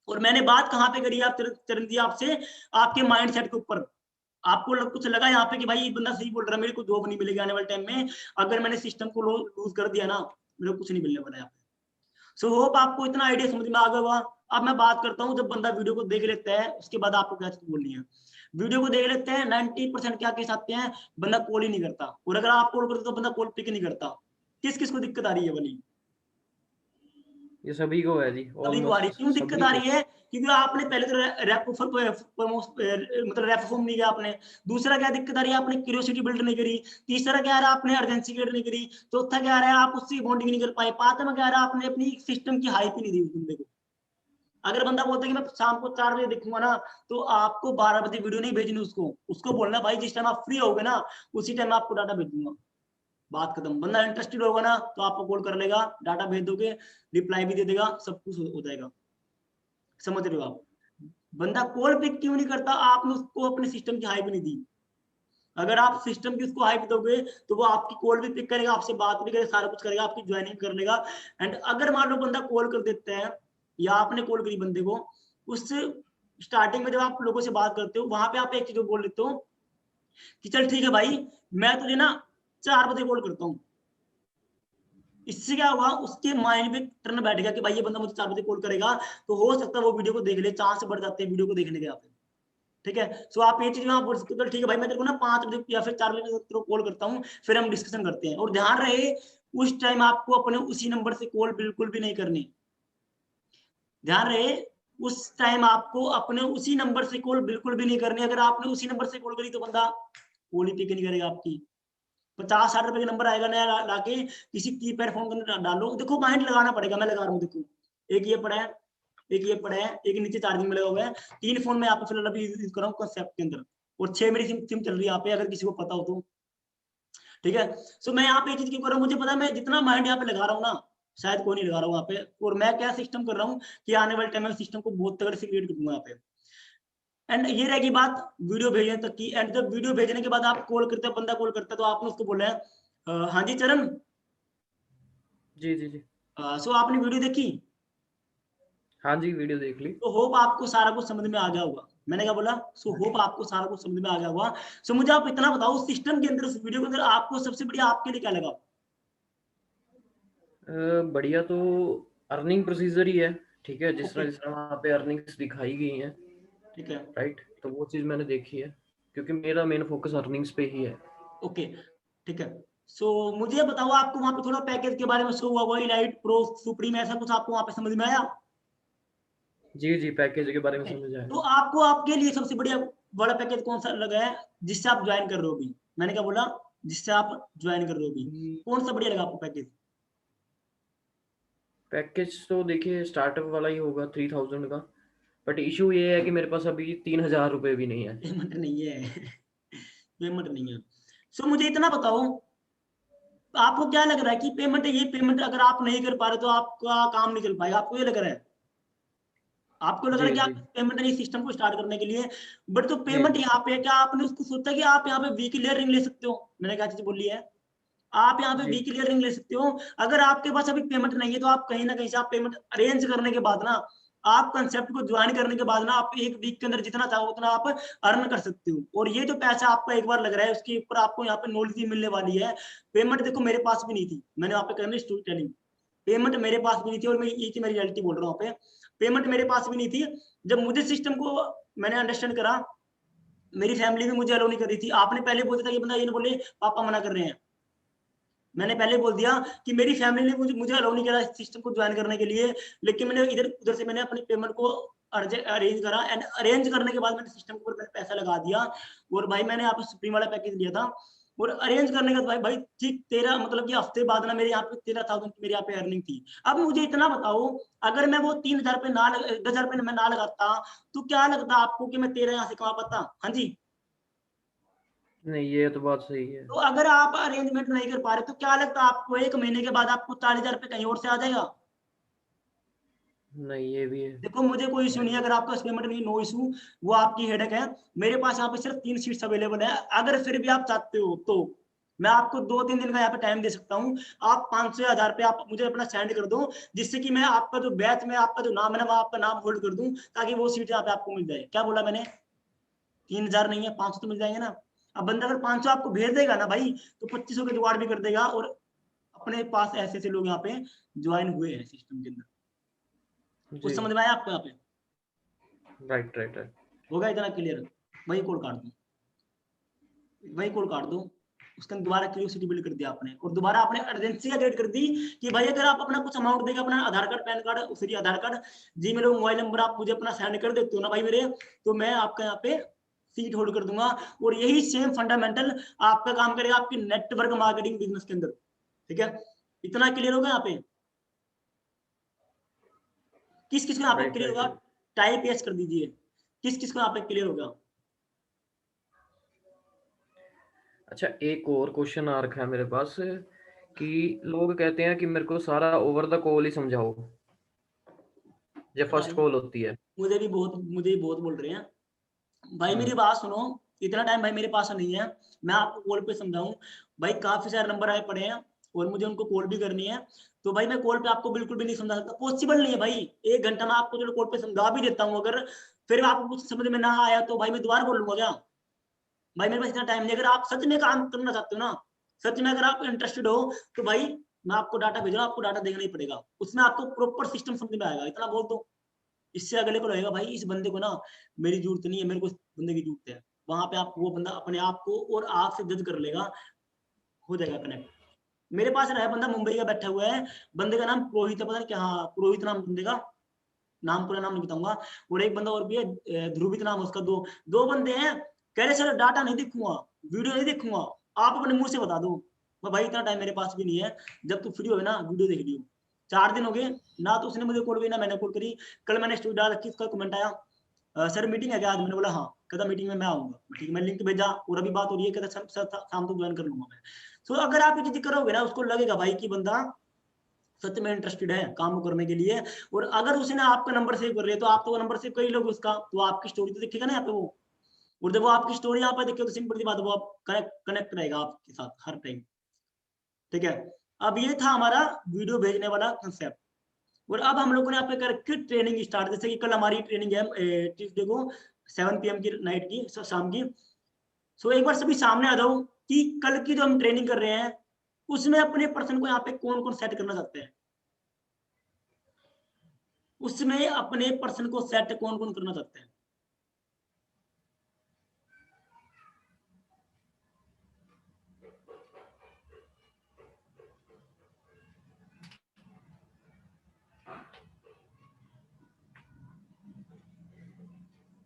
और मैंने बात कहाँ पे करी आप चरण जी आपसे, आपके माइंड सेट के ऊपर। आपको कुछ लगा यहाँ पे कि भाई ये बंदा सही बोल रहा है, मेरे को जॉब नहीं मिलेगी आने वाले टाइम में, अगर मैंने सिस्टम को लूज कर दिया ना, मेरे को कुछ नहीं मिलने वाला यहाँ पे। सो होप आपको इतना आइडिया समझ में आ गया होगा। अब मैं बात करता हूँ, जब बंदा वीडियो को देख लेता है उसके बाद आपको क्या चीज बोलनी है। वीडियो को देख लेते हैं, 90% क्या केस आते हैं, बंदा कॉल ही नहीं करता। और अगर आप कॉल करते तो बंदा कॉल पिक नहीं करता। किस किस को दिक्कत आ रही है वाली? ये सभी को है जी, सभी को आ रही है। ऑलमोस्ट क्यों दिक्कत सभी आ को। रही है? क्योंकि आपने पहले तो मतलब रेप फॉर्म नहीं किया आपने। दूसरा क्या दिक्कत आ रही है, आपने क्यूरियोसिटी बिल्ड नहीं करी। तीसरा क्या आ रहा है, आपने अर्जेंसी क्रिएट नहीं करी। चौथा क्या आ रहा है, आप उससे बॉन्डिंग नहीं कर पाए। पांचवा क्या आ रहा है, आपने अपनी सिस्टम की हाइप ही नहीं दी उस बंदे को। अगर बंदा बोलता है कि मैं शाम को 4 बजे देखूंगा ना, तो आपको 12 बजे वीडियो नहीं भेजनी उसको बोलना भाई जिस टाइम आप फ्री होगे ना, उसी टाइम आपको डाटा भेज दूंगा। बात खत्म। बंदा इंटरेस्टेड होगा ना तो आपको कॉल कर लेगा, डाटा भेज दोगे, रिप्लाई भी दे देगा, सब कुछ हो जाएगा। समझ रहे हो आप? बंदा कॉल पिक क्यों नहीं करता, आपने उसको अपने सिस्टम की हाइप नहीं दी। अगर आप सिस्टम की उसको हाइप दोगे तो वो आपकी कॉल भी पिक करेगा, आपसे बात भी करेगा, सारा कुछ करेगा, आपकी ज्वाइनिंग कर लेगा। एंड अगर मान लो बंदा कॉल कर देता है या आपने कॉल करी बंदे को, उस स्टार्टिंग में जब आप लोगों से बात करते हो वहां पे आप एक चीज बोल लेते हो कि चल ठीक है भाई, मैं तुझे ना 4 बजे कॉल करता हूँ। इससे क्या होगा, उसके माइंड में टर्न बैठ गया कि भाई ये बंदा मुझे 4 बजे कॉल करेगा, तो हो सकता है वो वीडियो को देख ले, चांस बढ़ जाते हैं वीडियो को देखने के यहाँ पे। ठीक है, सो आप ये चीज वहां बोल सकते हो, ठीक है भाई मैं तेरे को ना 5 बजे या फिर 4 बजे तेरे को कॉल करता हूँ, फिर हम डिस्कशन करते हैं। और ध्यान रहे उस टाइम आपको अपने उसी नंबर से कॉल बिल्कुल भी नहीं करनी। ध्यान रहे उस टाइम आपको अपने उसी नंबर से कॉल बिल्कुल भी नहीं करनी। अगर आपने उसी नंबर से कॉल करी तो बंदा कॉल ही पिक नहीं करेगा आपकी। 50-60 रुपए का नंबर आएगा नया लाके किसी कीपैड फोन के अंदर डालो। देखो माइंड लगाना पड़ेगा, मैं लगा रहा हूँ। देखो एक ये पड़ा है, एक ये पड़ा है, एक नीचे चार्जिंग में लगा हुआ है। 3 फोन में यहाँ पे फिलहाल अभी यूज कर रहा हूँ कंसेप्ट के अंदर, और 6 मेरी सिम चल रही है यहाँ पे, अगर किसी को पता हो तो। ठीक है, सो मैं यहाँ पे ये चीज क्यों कर रहा हूँ, मुझे पता है मैं जितना माइंड यहाँ पे लगा रहा हूँ ना, शायद कोई नहीं लगा रहा हूँ यहाँ पे। और मैं क्या सिस्टम कर रहा हूँ कि आने वाले टाइम में सिस्टम को बहुत तगड़े से क्रिएट कर दूंगा यहाँ पे। एंड ये रहेगी बात वीडियो भेजने तक की। एंड जब वीडियो भेजने के बाद आप कॉल करते हो, बंदा कॉल करता है, तो आपने उसको बोला है हाँ जी चरण, जी, जी, जी। सो आपने वीडियो देखी? हाँ जी, वीडियो देख ली। तो होप आपको सारा कुछ समझ में आ गया होगा। मैंने क्या बोला? सो होप आपको सारा कुछ समझ में आ गया होगा। सो मुझे आप इतना बताओ, सिस्टम के अंदर, उस वीडियो के अंदर आपको सबसे बढ़िया आपके लिए क्या लगा? बढ़िया तो अर्निंग प्रोसीजर ही है, ठीक है, जिस तरह ओके जिस तरह वहाँ पे अर्निंग्स दिखाई गई हैं, ठीक है राइट, तो वो चीज़ मैंने देखी है, क्योंकि मेरा मेन फोकस अर्निंग्स पे ही है। ओके ठीक है। सो मुझे बताओ आपको वहाँ पे थोड़ा पैकेज के बारे में शो हुआ, वही लाइट प्रो सुप्रीम ऐसा कुछ आपको वहाँ पे समझ में आया? जी जी, पैकेज के बारे में ओके, समझ आया। तो आपको आपके लिए सबसे बढ़िया बड़ा पैकेज कौन सा लगा है जिससे आप ज्वाइन कर रहे हो अभी? मैंने क्या बोला, जिससे आप ज्वाइन कर रहे हो अभी, कौन सा बढ़िया लगा आपको पैकेज? पैकेज तो देखिए स्टार्टअप वाला ही होगा 3000 का, बट इशू ये है कि मेरे पास अभी 3000 रुपये भी नहीं है। पेमेंट नहीं है पेमेंट नहीं है। सो मुझे इतना बताओ, आपको क्या लग रहा है कि पेमेंट अगर आप नहीं कर पा रहे तो आपका काम नहीं चल पाएगा, आपको ये लग रहा है? आपको लग रहा है जी कि जी आप पेमेंट नहीं सिस्टम को स्टार्ट करने के लिए, बट तो जी पेमेंट यहाँ पे क्या आपने उसको सोचा कि आप यहाँ पे वीकली अर्निंग ले सकते हो? मैंने क्या चीज बोली है, आप यहाँ पे जी वीकली अर्निंग ले सकते हो। अगर आपके पास अभी पेमेंट नहीं है तो आप कहीं ना कहीं से आप पेमेंट अरेंज करने के बाद ना, आप कंसेप्ट को ज्वाइन करने के बाद ना, आप एक वीक के अंदर जितना चाहो उतना आप अर्न कर सकते हो। और ये जो पैसा आपका एक बार लग रहा है उसके ऊपर आपको यहाँ पे नॉलेज भी मिलने वाली है। पेमेंट देखो मेरे पास भी नहीं थी, मैंने वहाँ पे करनी स्टोरी टेलिंग, पेमेंट मेरे पास भी नहीं थी, और मैं ये की मैं रियलिटी बोल रहा हूँ पे, पेमेंट मेरे पास भी नहीं थी। जब मुझे सिस्टम को मैंने अंडरस्टैंड करा, मेरी फैमिली भी मुझे अलो नहीं कर रही थी। आपने पहले बोला था ये बंदा ये ना बोले पापा मना कर रहे हैं, मैंने पहले बोल दिया कि मेरी फैमिली ने मुझे अलाउ नहीं करा सिस्टम को ज्वाइन करने के लिए, लेकिन मैंने इधर उधर से मैंने अपनी पेमेंट को अरेंज करा, एंड अरेंज करने के बाद मैंने सिस्टम के ऊपर पैसा लगा दिया। और भाई मैंने यहाँ पे सुप्रीम वाला पैकेज लिया था, और अरेंज करने के बाद भाई ठीक 13 मतलब कि हफ्ते बाद ना मेरे यहाँ पे 13,000 की मेरे यहाँ पे अर्निंग थी। अब मुझे इतना बताओ, अगर मैं वो 3,000 पे ना 10,000 पे मैं ना लगाता तो क्या लगता आपको कि मैं 13 यहाँ से कमा पाता? हाँ जी। नहीं, ये तो बात सही है। तो अगर आप अरेंजमेंट नहीं कर पा रहे तो क्या लगता है आपको एक महीने के बाद आपको 40,000 रुपये कहीं और से आ जाएगा? नहीं, ये भी है। देखो मुझे कोई इशू नहीं है, अगर आपका पेमेंट नहीं, नो इशू, वो आपकी हेडेक है। मेरे पास यहाँ पे सिर्फ 3 सीट्स अवेलेबल है, अगर फिर भी आप चाहते हो तो मैं आपको 2-3 दिन का यहाँ पे टाइम दे सकता हूँ। आप 500 या 1000 रुपये आप मुझे अपना सेंड कर दो, जिससे कि मैं आपका जो बैच में आपका जो नाम है ना, वो आपका नाम होल्ड कर दूं, ताकि वो सीट यहाँ पे आपको मिल जाए। क्या बोला मैंने? 3,000 नहीं है, 500 तो मिल जाएंगे ना। अब बंदा अगर 500 आपको भेज देगा ना भाई, तो 2500 के जुगाड़ भी कर देगा। और अपने पास ऐसे ऐसे लोग यहाँ पे ज्वाइन हुए हैं सिस्टम के अंदर। कुछ जी, समझ में आया आपको यहाँ पे? Right right right. होगा इतना क्लियर? वही कोड काट दो, वही कोड काट दो, उसका दोबारा क्यूरियोसिटी बिल्ड कर दिया आपने, और दोबारा आपने अर्जेंसी का क्रिएट कर दी कि भाई अगर आप अपना कुछ अमाउंट देगा, अपना आधार कार्ड पैन कार्ड सॉरी आधार कार्ड जी मेरे मोबाइल नंबर आप मुझे अपना सेंड कर देते हो ना भाई मेरे, तो मैं आपका यहाँ पे सीट होल्ड कर दूंगा। और यही सेम फंडामेंटल आपका काम करेगा आपकी नेटवर्क मार्केटिंग बिजनेस के अंदर। ठीक है, इतना क्लियर होगा यहाँ पे? किस किस को यहाँ पे राइट क्लियर राइट होगा? राइट। टाइप यस कर दीजिए, किस किस को यहाँ पे क्लियर होगा? अच्छा, एक और क्वेश्चन आ रखा है मेरे पास कि लोग कहते हैं कि मेरे को सारा ओवर द कॉल ही समझाओ, जो भाई फर्स्ट कॉल होती है। मुझे भी बहुत बोल रहे हैं। भाई मेरी हम्म। बात सुनो, इतना टाइम भाई मेरे पास नहीं है मैं आपको कॉल पे समझाऊं। भाई काफी सारे नंबर आए पड़े हैं और मुझे उनको कॉल भी करनी है, तो भाई मैं कॉल पे आपको बिल्कुल भी नहीं समझा सकता, पॉसिबल नहीं है भाई। 1 घंटा मैं आपको चलो कॉल पे समझा भी देता हूँ, अगर फिर आपको कुछ समझ में ना आया तो भाई मैं दोबारा बोल लूंगा क्या? भाई मेरे पास इतना टाइम नहीं। अगर आप सच में काम करना चाहते हो ना, सच में अगर आप इंटरेस्टेड हो, तो भाई मैं आपको डाटा भेज रहा हूँ, आपको डाटा देखना ही पड़ेगा, उसमें आपको प्रॉपर सिस्टम समझ में आएगा, इतना बोल दो। इससे अगले को लगेगा भाई इस बंदे को ना मेरी जरूरत नहीं है, मेरे को इस बंदे की जरूरत है। वहां पे आप वो बंदा अपने आप को और आपसे जज कर लेगा, हो जाएगा कनेक्ट। मेरे पास रहा बंदा मुंबई का बैठा हुआ है, बंदे का नाम पुरोहित है, पता नहीं क्या, हाँ पुरोहित नाम बंदे का, नाम पूरा नाम नहीं बताऊंगा। और एक बंदा और भी है ध्रुवित नाम है उसका। दो दो बंदे हैं, कह रहे सर डाटा नहीं देखूंगा, वीडियो नहीं देखूंगा, आप अपने मुंह से बता दो। मैं भाई इतना टाइम मेरे पास भी नहीं है, जब तू फ्री हो ना वीडियो देख लियो। 4 दिन हो गए ना, तो उसने मुझे कॉल की ना मैंने कॉल करी। कल मैंने स्टोरी डाल रखी, उसका कमेंट आया सर मीटिंग है क्या आज? मैंने बोला हाँ। कहता मीटिंग में मैं आऊंगा, ठीक है मैं लिंक भेजा और अभी बात हो रही है, कहता शाम तक ज्वाइन कर लूंगा मैं। सो अगर आप ये चीज करोगे ना, उसको लगेगा भाई कि बंदा सच में इंटरेस्टेड है काम करने के लिए। और अगर उसने आपका नंबर सेव कर लिया, तो आप तो वो नंबर सेव कर ही लोगे उसका, तो आपकी स्टोरी तो दिखेगा ना यहाँ पे वो। और जब वो आपकी स्टोरी यहाँ पे देखे तो सिंपल सी बात है, वो आप कनेक्ट रहेगा आपके साथ हर टाइम। ठीक है, अब ये था हमारा वीडियो भेजने वाला कंसेप्ट। और अब हम लोगों ने यहाँ पे करके ट्रेनिंग स्टार्ट, जैसे कि कल हमारी ट्रेनिंग है ट्यूसडे को 7 PM की नाइट की शाम की। सो एक बार सभी सामने आ जाओ कि कल की जो हम ट्रेनिंग कर रहे हैं उसमें अपने पर्सन को यहाँ पे कौन कौन सेट करना चाहते हैं। उसमें अपने पर्सन को सेट कौन कौन करना चाहते हैं?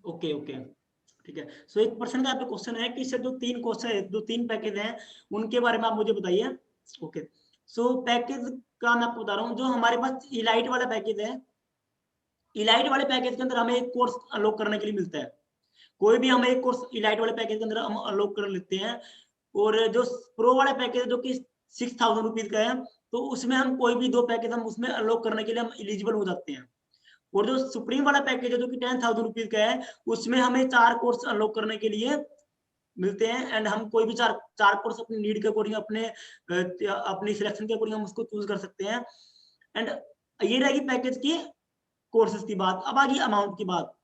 ओके ओके ठीक है। सो एक पर्सन का क्वेश्चन है कि सर जो 3 क्वेश्चन है, जो 3 पैकेज हैं, उनके बारे में आप मुझे बताइए। ओके सो पैकेज का मैं आपको बता रहा हूँ। जो हमारे पास इलाइट वाला पैकेज है, इलाइट वाले पैकेज के अंदर हमें एक कोर्स अनलॉक करने के लिए मिलता है। कोई भी हमें एक कोर्स इलाइट वाले पैकेज के अंदर हम अनलॉक कर लेते हैं। और जो प्रो वाला पैकेज जो कि 6000 रुपीज का है, तो उसमें हम कोई भी 2 पैकेज हम उसमें अनलॉक करने के लिए हम एलिजिबल हो जाते हैं। और जो सुप्रीम वाला पैकेज है जो कि 10,000 रुपीज का है, उसमें हमें 4 कोर्स अनलॉक करने के लिए मिलते हैं। एंड हम कोई भी चार कोर्स अपनी नीड के अकॉर्डिंग, अपनी सिलेक्शन के अकॉर्डिंग हम उसको चूज कर सकते हैं। एंड ये रहेगी पैकेज की कोर्सेज की बात। अब आ गई अमाउंट की बात।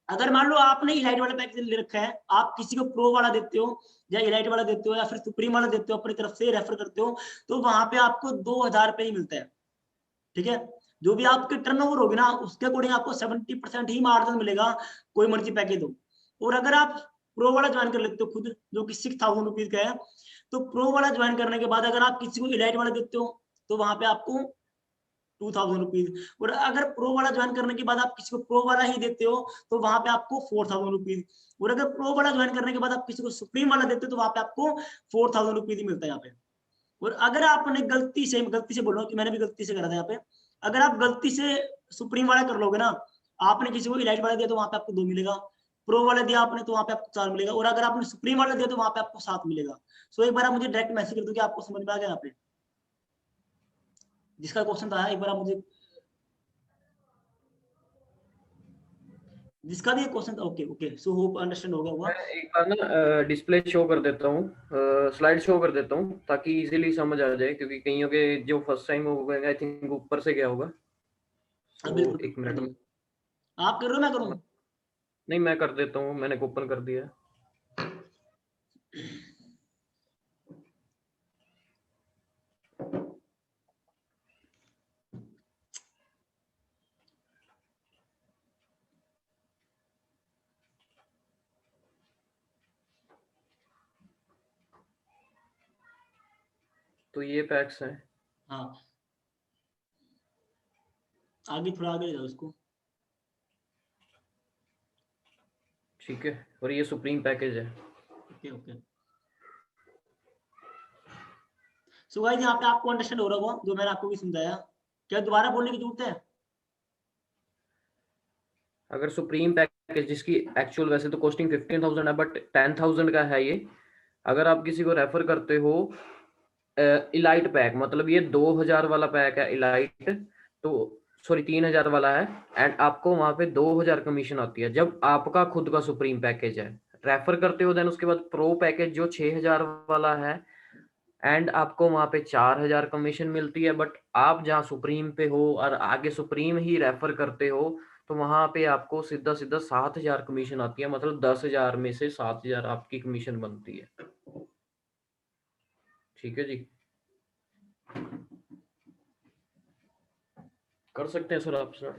अगर मान लो आपने इलाइट वाला पैकेज ले रखा है, आप किसी को प्रो वाला देते हो या इलाइट वाला देते हो या फिर सुप्रीम वाला देते हो, अपनी तरफ से रेफर करते हो, तो वहां पे आपको 2000 रुपए ही मिलता है। ठीक है, जो भी आपके टर्नओवर होगी ना, उसके अकॉर्डिंग आपको 70% ही मार्जिन मिलेगा, कोई मर्जी पैकेज दो। और अगर आप प्रो वाला ज्वाइन कर लेते हो खुद, जो कि 6000 रुपीज का है, तो प्रो वाला ज्वाइन करने के बाद अगर आप किसी को इलाइट वाला देते हो, तो वहां पे आपको 2000 रुपीज। और अगर प्रो वाला ज्वाइन करने के बाद आप किसी को प्रो वाला ही देते हो, तो वहां पे आपको 4000 रुपीज। और अगर प्रो वाला ज्वाइन करने के बाद आप किसी को सुप्रीम वाला देते हो, तो वहां पे आपको 4000 रुपीज ही मिलता है यहाँ पे। और अगर आपने गलती से बोल रहा हूँ कि मैंने भी गलती से करा था यहाँ पे, अगर आप गलती से सुप्रीम वाला कर लोगे ना, आपने किसी को इलाइट वाला दिया तो वहां पे आपको 2 मिलेगा, प्रो वाला दिया आपने तो वहां पे आपको 4 मिलेगा, और अगर आपने सुप्रीम वाला दिया तो वहां पे आपको 7 मिलेगा। सो एक बार आप मुझे डायरेक्ट मैसेज कर दो कि आपको समझ में आ गया यहाँ पे, जिसका क्वेश्चन था। एक बार आप मुझे, जिसका भी क्वेश्चन था। Okay okay so hope understand हो गया होगा। मैं एक बार ना डिस्प्ले शो कर देता हूँ, स्लाइड शो कर देता हूँ ताकि इजीली समझ आ जाए, क्योंकि कईयों के जो फर्स्ट टाइम हो आई थिंक ऊपर से गया होगा। तो बिल्कुल, एक मिनट में, आप कर रहे हो मैं करूँ? नहीं मैं कर देता हूँ, मैंने ओपन कर दिया। तो ये पैक्स हैं। हाँ, आगे थोड़ा आगे ले जाओ उसको। ठीक है, और ये सुप्रीम पैकेज है। ओके ओके सो गाइस, यहाँ पे आपको अंडरस्टैंड हो रहा होगा जो मैंने आपको भी समझाया। क्या दोबारा बोलने की जरूरत है? अगर सुप्रीम पैकेज जिसकी एक्चुअल वैसे तो कॉस्टिंग 15,000 है, बट 10,000 का है ये। अगर आप किसी को रेफर करते हो इलाइट पैक, मतलब ये 2000 वाला पैक है इलाइट, तो सॉरी 3000 वाला है, एंड आपको वहां पे 2000 कमीशन आती है जब आपका खुद का सुप्रीम पैकेज है। रेफर करते हो देन उसके बाद प्रो पैकेज जो 6000 वाला है, एंड आपको वहां पे 4000 कमीशन मिलती है। बट आप जहाँ सुप्रीम पे हो और आगे सुप्रीम ही रेफर करते हो, तो वहां पे आपको सीधा सीधा 7000 कमीशन आती है, मतलब 10,000 में से 7000 आपकी कमीशन बनती है। ठीक है जी, कर सकते हैं सर आप सर।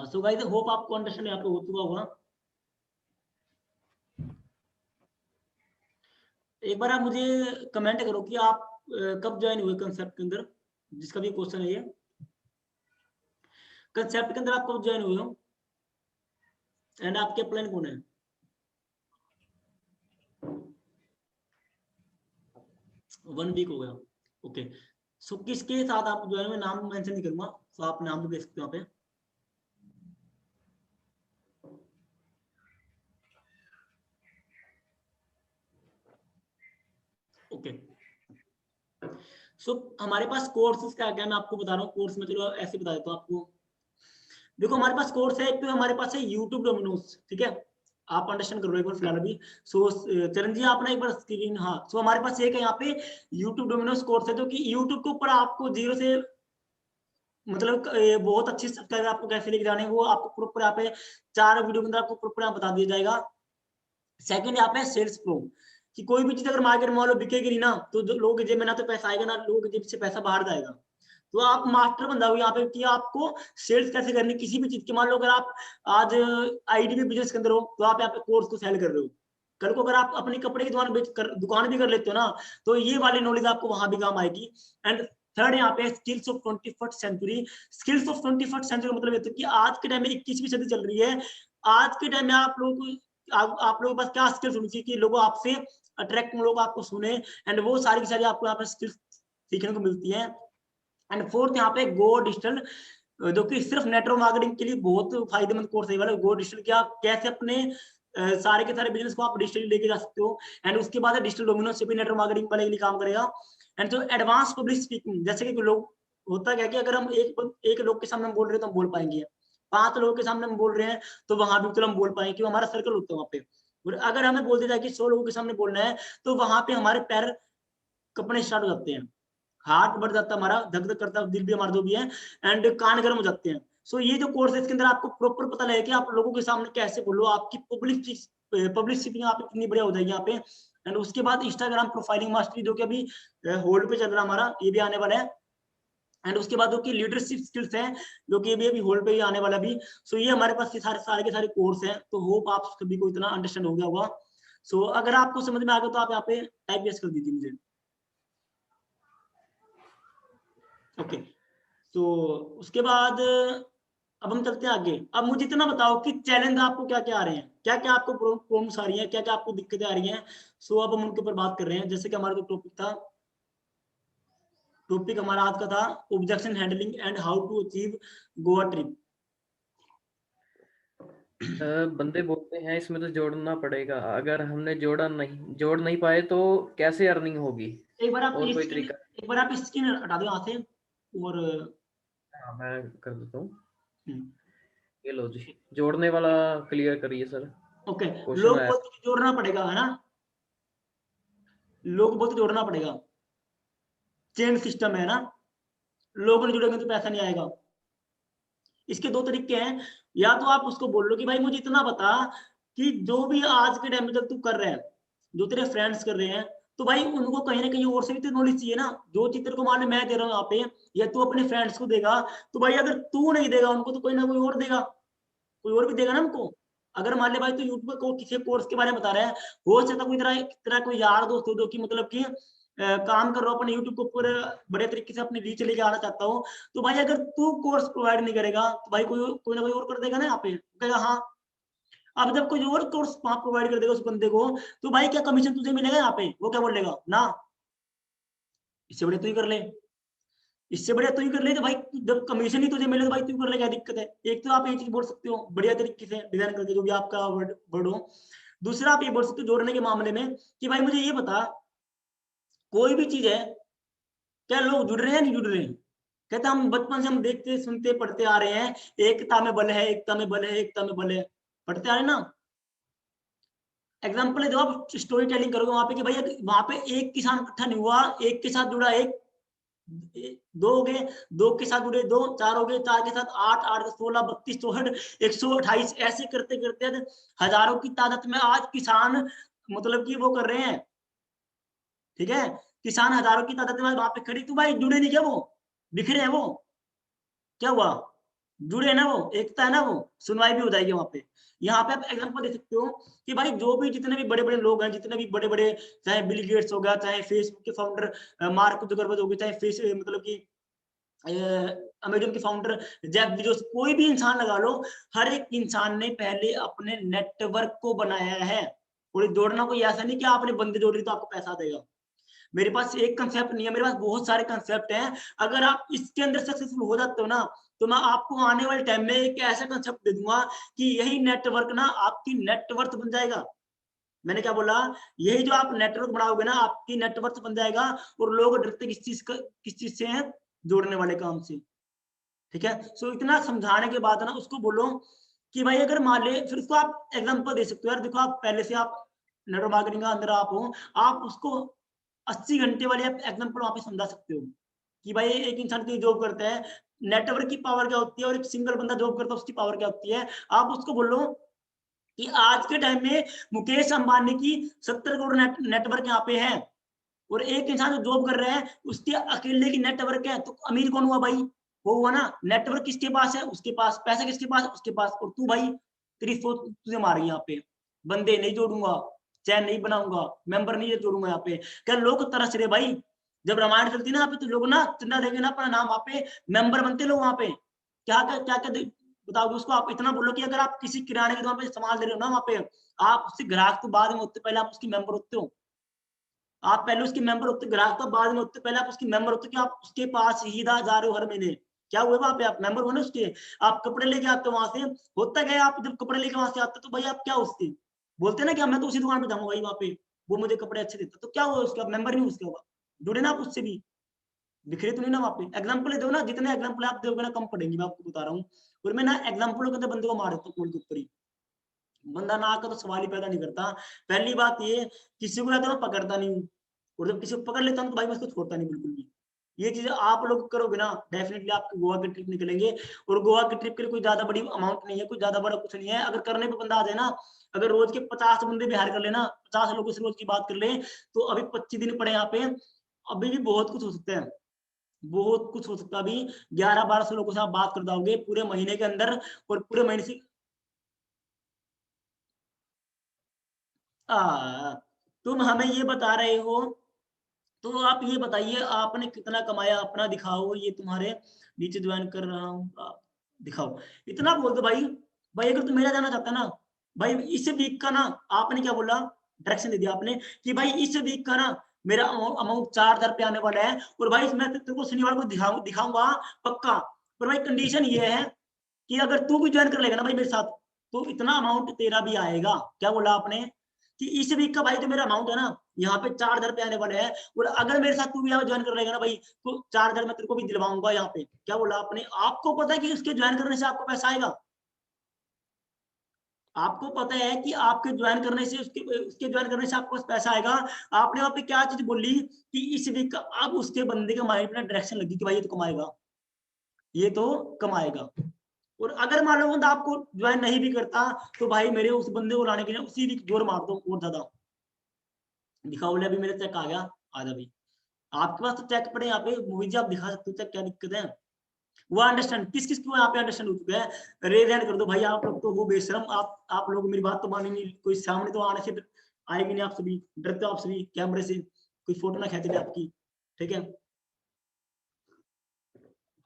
सो गाइस होप आपको अंडरस्टैंड यहाँ पे हो चुका होगा। एक बार आप मुझे कमेंट करो कि आप कब ज्वाइन हुए कंसेप्ट के अंदर, जिसका भी क्वेश्चन है ये। कंसेप्ट के अंदर आप कब ज्वाइन हुए हो एंड आपके प्लान कौन है? वन वीक हो गया। ओके सो किसके साथ आप ज्वाइन हुए? नाम मेंशन नहीं करूंगा, तो आप नाम भी देख सकते हो यहाँ पे। ओके सो हमारे पास कोर्सेज क्या क्या मैं आपको बता रहा हूँ। कोर्स में चलो ऐसे बता देता हूँ आपको। देखो हमारे पास कोर्स है, एक तो हमारे पास है यूट्यूब डोमिनोज। ठीक है, आप अंडरस्टैंड करो एक बार फिलहाल अभी। सो चरण जी आपने एक बार स्क्रीन, हाँ सो हमारे पास एक है यहाँ पे यूट्यूब डोमिनोज कोर्स है, जो कि यूट्यूब के ऊपर आपको जीरो से मतलब बहुत अच्छी सब्सक्राइबर आपको कैसे लेके जाने हैं, वो आपको प्रॉपर यहाँ पे 4 वीडियो के अंदर आपको प्रॉपर यहाँ बता दिया जाएगा। सेकंड यहाँ पे सेल्स प्रो, कि कोई भी चीज अगर मार्केट में मान लो बिकेगी नहीं ना, तो लोग जेब में ना तो पैसा आएगा ना लोग जेब से पैसा बाहर जाएगा। तो आप मास्टर बन जाओगे यहाँ पे कि आपको सेल्स कैसे करनी किसी भी चीज की। मान लो अगर आप आज आईडी बिजनेस के अंदर हो तो आप यहाँ पे कोर्स को सेल कर रहे हो, कल को अगर आप अपनी कपड़े की दुकान भी कर लेते हो ना, तो ये वाली नॉलेज आपको वहां भी काम आएगी। एंड थर्ड यहाँ पे skills of 21st century. Skills of 21st century मतलब ये कि आज के टाइम में 21वीं सदी चल रही है, आज के टाइम में आप लोग के पास क्या स्किल्स होनी चाहिए कि लोग आपसे अट्रैक्ट, लोग आपको सुने, एंड वो सारी की सारी आपको यहाँ पे स्किल्स सीखने को मिलती है। एंड फोर्थ यहाँ पे गो डिजिटल, जो कि सिर्फ नेटवर्क मार्केटिंग के लिए बहुत फायदेमंद कोर्स है वाला गो डिजिटल, कि आप कैसे अपने सारे के सारे बिजनेस को आप डिजिटली लेके जा सकते हो। एंड उसके बाद डिजिटल डोमिनोज से भी नेटवर्क मार्केटिंग वाले के लिए काम करेगा। एंड जो एडवांस पब्लिक स्पीकिंग, जैसे कि लोग होता क्या कि अगर हम एक लोग के सामने हम बोल रहे हैं तो हम बोल पाएंगे, 5 लोगों के सामने हम बोल रहे हैं तो वहां भी हम बोल पाएंगे, क्योंकि हमारा सर्कल होता है वहां पे। और अगर हमें बोल दिया जाए कि 100 लोगों के सामने बोलना है तो वहां पे हमारे पैर कपड़े स्टार्ट हो जाते हैं, हार्ट बढ़ जाता है हमारा, धक धक करता है दिल भी हमारा जो भी है, एंड कान गर्म हो जाते हैं। सो ये जो कोर्स है इसके अंदर आपको प्रॉपर पता लगे कि आप लोगों के सामने कैसे बोलो, आपकी पब्लिक स्पीकिंग आप कितनी बढ़िया हो जाएगी यहाँ पे। एंड उसके बाद इंस्टाग्राम प्रोफाइलिंग मास्टरी, जो कि अभी होल्ड पे चल रहा है हमारा, ये भी आने वाला है। एंड उसके बाद जो कि लीडरशिप स्किल्स है, जो कि अभी होल्ड पे ही आने वाला भी। सो ये हमारे पास ये सारे के सारे कोर्स हैं। तो होप आप सभी को इतना अंडरस्टैंड हो गया होगा। सो अगर आपको समझ में आ गया तो आप यहाँ पे टाइप यस कर दीजिए मुझे। ओके, तो उसके बाद अब हम चलते हैं आगे। अब मुझे इतना बताओ कि चैलेंज आपको क्या क्या आ रहे हैं, क्या क्या आपको प्रॉब्लम्स आ रही हैं, क्या क्या आपको दिक्कतें आ रही हैं। सो अब हम उनके ऊपर बात कर रहे हैं। जैसे कि हमारा जो टॉपिक हमारा आज का था objection handling and how to achieve Goa trip. बंदे बोलते हैं इसमें तो जोड़ना पड़ेगा, अगर हमने जोड़ नहीं पाए तो कैसे अर्निंग होगी? एक बार आप और कोई तरीका? एक बार आप स्क्रीन हटा दो यहाँ से। और हाँ, मैं कर देता हूँ। हम्म, ये लो जी, जोड़ने वाला क्लियर करिए सर। ओके, क्वेश्चन लोग आया। बोलते कि जोड़ना पड़ेगा, है ना, लोग बोलते जोड़ना पड़ेगा, चेन सिस्टम है ना, लोग नहीं जुड़ेंगे तो पैसा नहीं आएगा। इसके दो तरीके हैं, या तो आप उसको बोल लो कि भाई मुझे इतना बता कि जो भी आज के टाइम में जब तू कर रहे हैं, जो तेरे फ्रेंड्स कर रहे हैं, तो भाई उनको कहीं ना कहीं और से भी तो नॉलेज चाहिए ना। जो चित्र को मान मैं दे रहा हूँ यहाँ पे, या तू अपने फ्रेंड्स को देगा, तो भाई अगर तू नहीं देगा उनको तो कोई ना कोई और देगा, कोई और भी देगा ना हमको। अगर मान ले भाई तो यूट्यूब को किसी कोर्स के बारे में बता रहा है, हो सकता कोई तेरा कोई यार दोस्त हो जो कि मतलब कि काम कर रहा हो अपने यूट्यूब को पूरे बड़े तरीके से अपनी रीच लेके आना चाहता हो, तो भाई अगर तू कोर्स प्रोवाइड नहीं करेगा तो भाई कोई ना कोई और कर देगा ना यहाँ पे, कहेगा हाँ। अब जब कोई और कोर्स प्रोवाइड कर देगा उस बंदे को, तो भाई क्या कमीशन तुझे मिलेगा यहाँ पे? वो क्या बोलेगा ना, इससे बड़े तू ही कर ले, इससे बढ़िया तू ही कर ले। तो भाई जब कमीशन ही तुझे मिले तो भाई तू कर ले, क्या दिक्कत है? एक तो आप ये चीज बोल सकते हो बढ़िया तरीके से डिजाइन करके, जो भी आपका वर्ड हो। दूसरा आप ये बोल सकते हो जोड़ने के मामले में कि भाई मुझे ये बता, कोई भी चीज है, क्या लोग जुड़ रहे हैं नहीं जुड़ रहे हैं? कहते हम बचपन से हम देखते सुनते पढ़ते आ रहे हैं, एकता में बल है, एकता में बल है, एकता में बल है, पढ़ते आ रहे हैं ना। एग्जाम्पल है, जब आप स्टोरी टेलिंग करोगे वहां पे कि भाई वहां पे एक किसान इकट्ठा नहीं हुआ, एक के साथ जुड़ा एक, दो हो गए, दो के साथ जुड़े दो, चार हो गए, चार के साथ 8, 8 के 16, 32, 64, 128, ऐसे करते करते हजारों की तादाद में आज किसान मतलब कि वो कर रहे हैं। ठीक है, किसान हजारों की तादाद में वहां पे खड़ी, तो भाई जुड़े नहीं क्या वो, बिखरे हैं वो, क्या हुआ? जुड़े है ना वो, एकता है ना वो, सुनवाई भी हो जाएगी वहां पे। यहाँ पे आप एग्जांपल दे सकते हो कि भाई जो भी जितने भी बड़े बड़े लोग हैं, जितने भी बड़े बड़े, चाहे बिल गेट्स हो गया, चाहे फेसबुक के फाउंडर मार्क जुकरबर्ग हो गए, चाहे फेस मतलब कि अमेजन के फाउंडर जेफ बेजोस, कोई भी इंसान लगा लो, हर एक इंसान ने पहले अपने नेटवर्क को बनाया है। और जोड़ना कोई ऐसा नहीं कि आपने बंदे जोड़ ली तो आपको पैसा देगा। मेरे पास एक कंसेप्ट नहीं है, मेरे पास बहुत सारे कंसेप्ट हैं। अगर आप इसके अंदर सक्सेसफुल हो जाते हो ना, तो मैं आपको आने वाले टाइम में एक ऐसा कंसेप्ट दे दूंगा कि यही नेटवर्क ना आपकी नेटवर्थ बन जाएगा। मैंने क्या बोला? यही जो आप नेटवर्क बनाओगे ना, आपकी नेटवर्थ बन जाएगा। और लोग डरते किस चीज से हैं? जोड़ने वाले काम से। ठीक है, सो इतना समझाने के बाद ना उसको बोलो कि भाई अगर मान ले, फिर उसको आप एग्जांपल दे सकते हो, यार देखो आप पहले से आप नेटवर्क मार्केटिंग का अंदर आप हो, आप उसको 80 घंटे वाले आप एग्जांपल वहां पे समझा सकते हो कि भाई एक इंसान की जॉब करता है, नेटवर्क की पावर क्या होती है, और एक सिंगल बंदा जॉब करता है उसकी पावर क्या होती है। आप उसको बोलो कि आज के टाइम में मुकेश अंबानी की 70 करोड़ नेटवर्क यहाँ पे है, और एक इंसान जो जॉब कर रहा है उसके अकेले की नेटवर्क है, तो अमीर कौन हुआ भाई? वो हुआ ना। नेटवर्क किसके पास है? उसके पास। पैसा किसके पास? उसके पास। और तू भाई, तेरी सोच तुझे मार यहाँ पे, बंदे नहीं जोड़ूंगा, चैन नहीं बनाऊंगा, मेंबर नहीं जोड़ूंगा यहाँ पे। क्या लोग तरस रहे भाई, जब रामायण चलती ना यहाँ पे तो लोग ना चंदा देंगे ना अपना नाम, वहाँ पे मेंबर बनते लोग वहाँ पे। क्या क्या क्या क्या बताओगे उसको? आप इतना बोलो कि अगर आप किसी किराने की दुकान पे सामान दे रहे हो ना, वहाँ पे आप उससे ग्राहक तो बाद में होते, पहले आप उसकी मेंबर होते हो। आप पहले उसके मेंबर होते, ग्राहक तो बाद में होते, पहले आप उसकी मेंबर होते कि आप उसके पास ही जा रहे हो हर महीने। क्या हुआ वहां पे? आप मेंबर हो ना उसके। आप कपड़े लेके आते हो वहां से, होता क्या है, आप जब कपड़े लेके वहां से आते तो भाई आप क्या उसके बोलते ना कि मैं तो उसी दुकान पे जाऊंगा भाई, वहां पे वो मुझे कपड़े अच्छे देता, तो क्या हुआ उसका? मेंबर नहीं उसका हुआ, जुड़े ना आप उससे भी, बिखरे तो नहीं ना वहां पे। एग्जाम्पल दो ना, जितने एग्जाम्पल आप दोगे ना कम पड़ेंगे, मैं आपको बता रहा हूँ। और मैं ना एग्जाम्पलों के अंदर बंदे को मार देता हूँ कॉल के ऊपर ही। बंदा ना आकर तो सवाल ही पैदा नहीं करता। पहली बात ये, किसी को रहता मैं पकड़ता नहीं हूँ, और जब किसी को पकड़ लेता हूँ तो भाई मैं उसको छोड़ता नहीं बिल्कुल भी। ये चीजें आप लोग करोगे ना, डेफिनेटली आपके गोवा की ट्रिप निकलेंगे। और गोवा की ट्रिप के लिए कोई ज्यादा बड़ी अमाउंट नहीं है, कोई ज्यादा बड़ा कुछ नहीं है। अगर करने पे बंदा आ जाए ना, अगर रोज के 50 बंदे बिहार कर लेना, 50 लोगों से रोज की बात कर ले, तो अभी 25 दिन पड़े यहाँ पे, अभी भी बहुत कुछ हो सकता है, बहुत कुछ हो सकता है। अभी 1100-1200 लोगों से आप बात कर दोगे पूरे महीने के अंदर, और पूरे महीने से तुम हमें ये बता रहे हो, तो आप ये बताइए आपने कितना कमाया अपना दिखाओ। ये तुम्हारे नीचे ज्वाइन कर रहा हूँ, आप दिखाओ। इतना बोल दो भाई। भाई अगर तुम मेरा जाना चाहता ना, भाई इस वीक का ना, आपने क्या बोला, डायरेक्शन दे दिया आपने कि भाई इस वीक का ना मेरा अमाउंट 4000 रुपये आने वाला है, और भाई मैं तेरे को शनिवार को दिखाऊंगा पक्का। पर भाई कंडीशन ये है कि अगर तू भी ज्वाइन कर लेगा ना भाई मेरे साथ, तो इतना अमाउंट तेरा भी आएगा। क्या बोला आपने? कि इस वीक का भाई जो मेरा अमाउंट है ना, यहाँ पे 4000 रुपये आने वाले हैं, और अगर मेरे साथ तू भी यहाँ ज्वाइन कर लेगा ना भाई, तो 4000 मैं तेरे को भी दिलवाऊंगा यहाँ पे। क्या बोला आपने? आपको पता है कि उसके ज्वाइन करने से आपको पैसा आएगा। आपको पता है कि आपके ज्वाइन करने से उसके ज्वाइन करने से आपको पैसा आएगा। आपने वहां पे क्या चीज बोली कि इस वीक का, अब उसके बंदे के माइंड में डायरेक्शन लगी कि भाई ये तो कमाएगा, ये तो कमाएगा। और अगर मान लो बंदा आपको ज्वाइन नहीं भी करता, तो भाई मेरे उस बंदे को लाने के लिए उसी वीक जोर मार दो और ज्यादा। दिखाओ, बोले अभी मेरे चेक आ गया, आजा भाई। आपके पास तो चेक पड़े यहाँ पे, मूवी आप दिखा सकते हो चेक, क्या दिक्कत है? वो अंडरस्टैंड किस किस को यहाँ पे अंडरस्टैंड हो चुका है? रेज हैंड कर दो भाई। आप लोग तो वो बेशरम, आप लोग मेरी बात तो मानेंगे, कोई सामने तो आने से आएगी नहीं, आप सभी डरते हो, आप सभी कैमरे से, कोई फोटो ना खींच ले आपकी, ठीक है?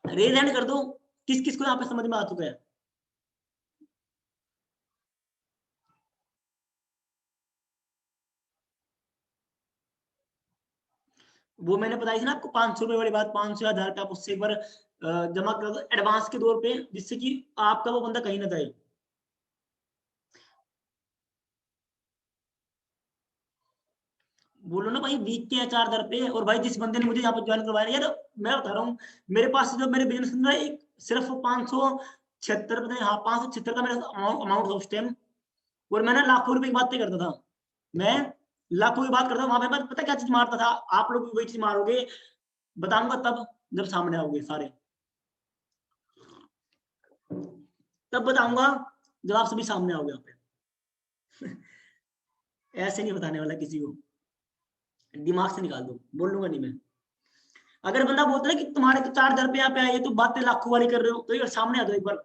रेज हैंड कर दो, किस किस को यहाँ पे समझ में आ चुका है? वो मैंने बताई थी ना आपको 500 रुपए वाली बात, 500 या 1000 रुपये आप उससे एक बार जमा कर दो एडवांस के तौर पे, जिससे कि आपका वो बंदा कहीं ना जाए। बोलो ना भाई, वीक के 4000 रुपये। और भाई जिस बंदे ने मुझे यहाँ पर ज्वाइन करवाया यार, मैं बता रहा हूँ, मेरे पास जो मेरे बिजनेस के अंदर एक सिर्फ 576, हाँ 576 का मेरा अमाउंट था उस टाइम। और मैं ना लाखों रुपए की बातें करता था, मैं लाखों की बात करता था वहां पे। मैं पता क्या चीज मारता था, आप लोग भी वही चीज मारोगे, बताऊंगा तब जब सामने आओगे सारे, तब बताऊंगा जब आप सभी सामने आओगे यहाँ पे। ऐसे नहीं बताने वाला किसी को, दिमाग से निकाल दो, बोल लूंगा नहीं मैं। अगर बंदा बोलता है कि तुम्हारे तो 4000 रुपये यहाँ पे आए, तो बातें लाखों वाली कर रहे हो, तो एक सामने आ जाओ एक बार,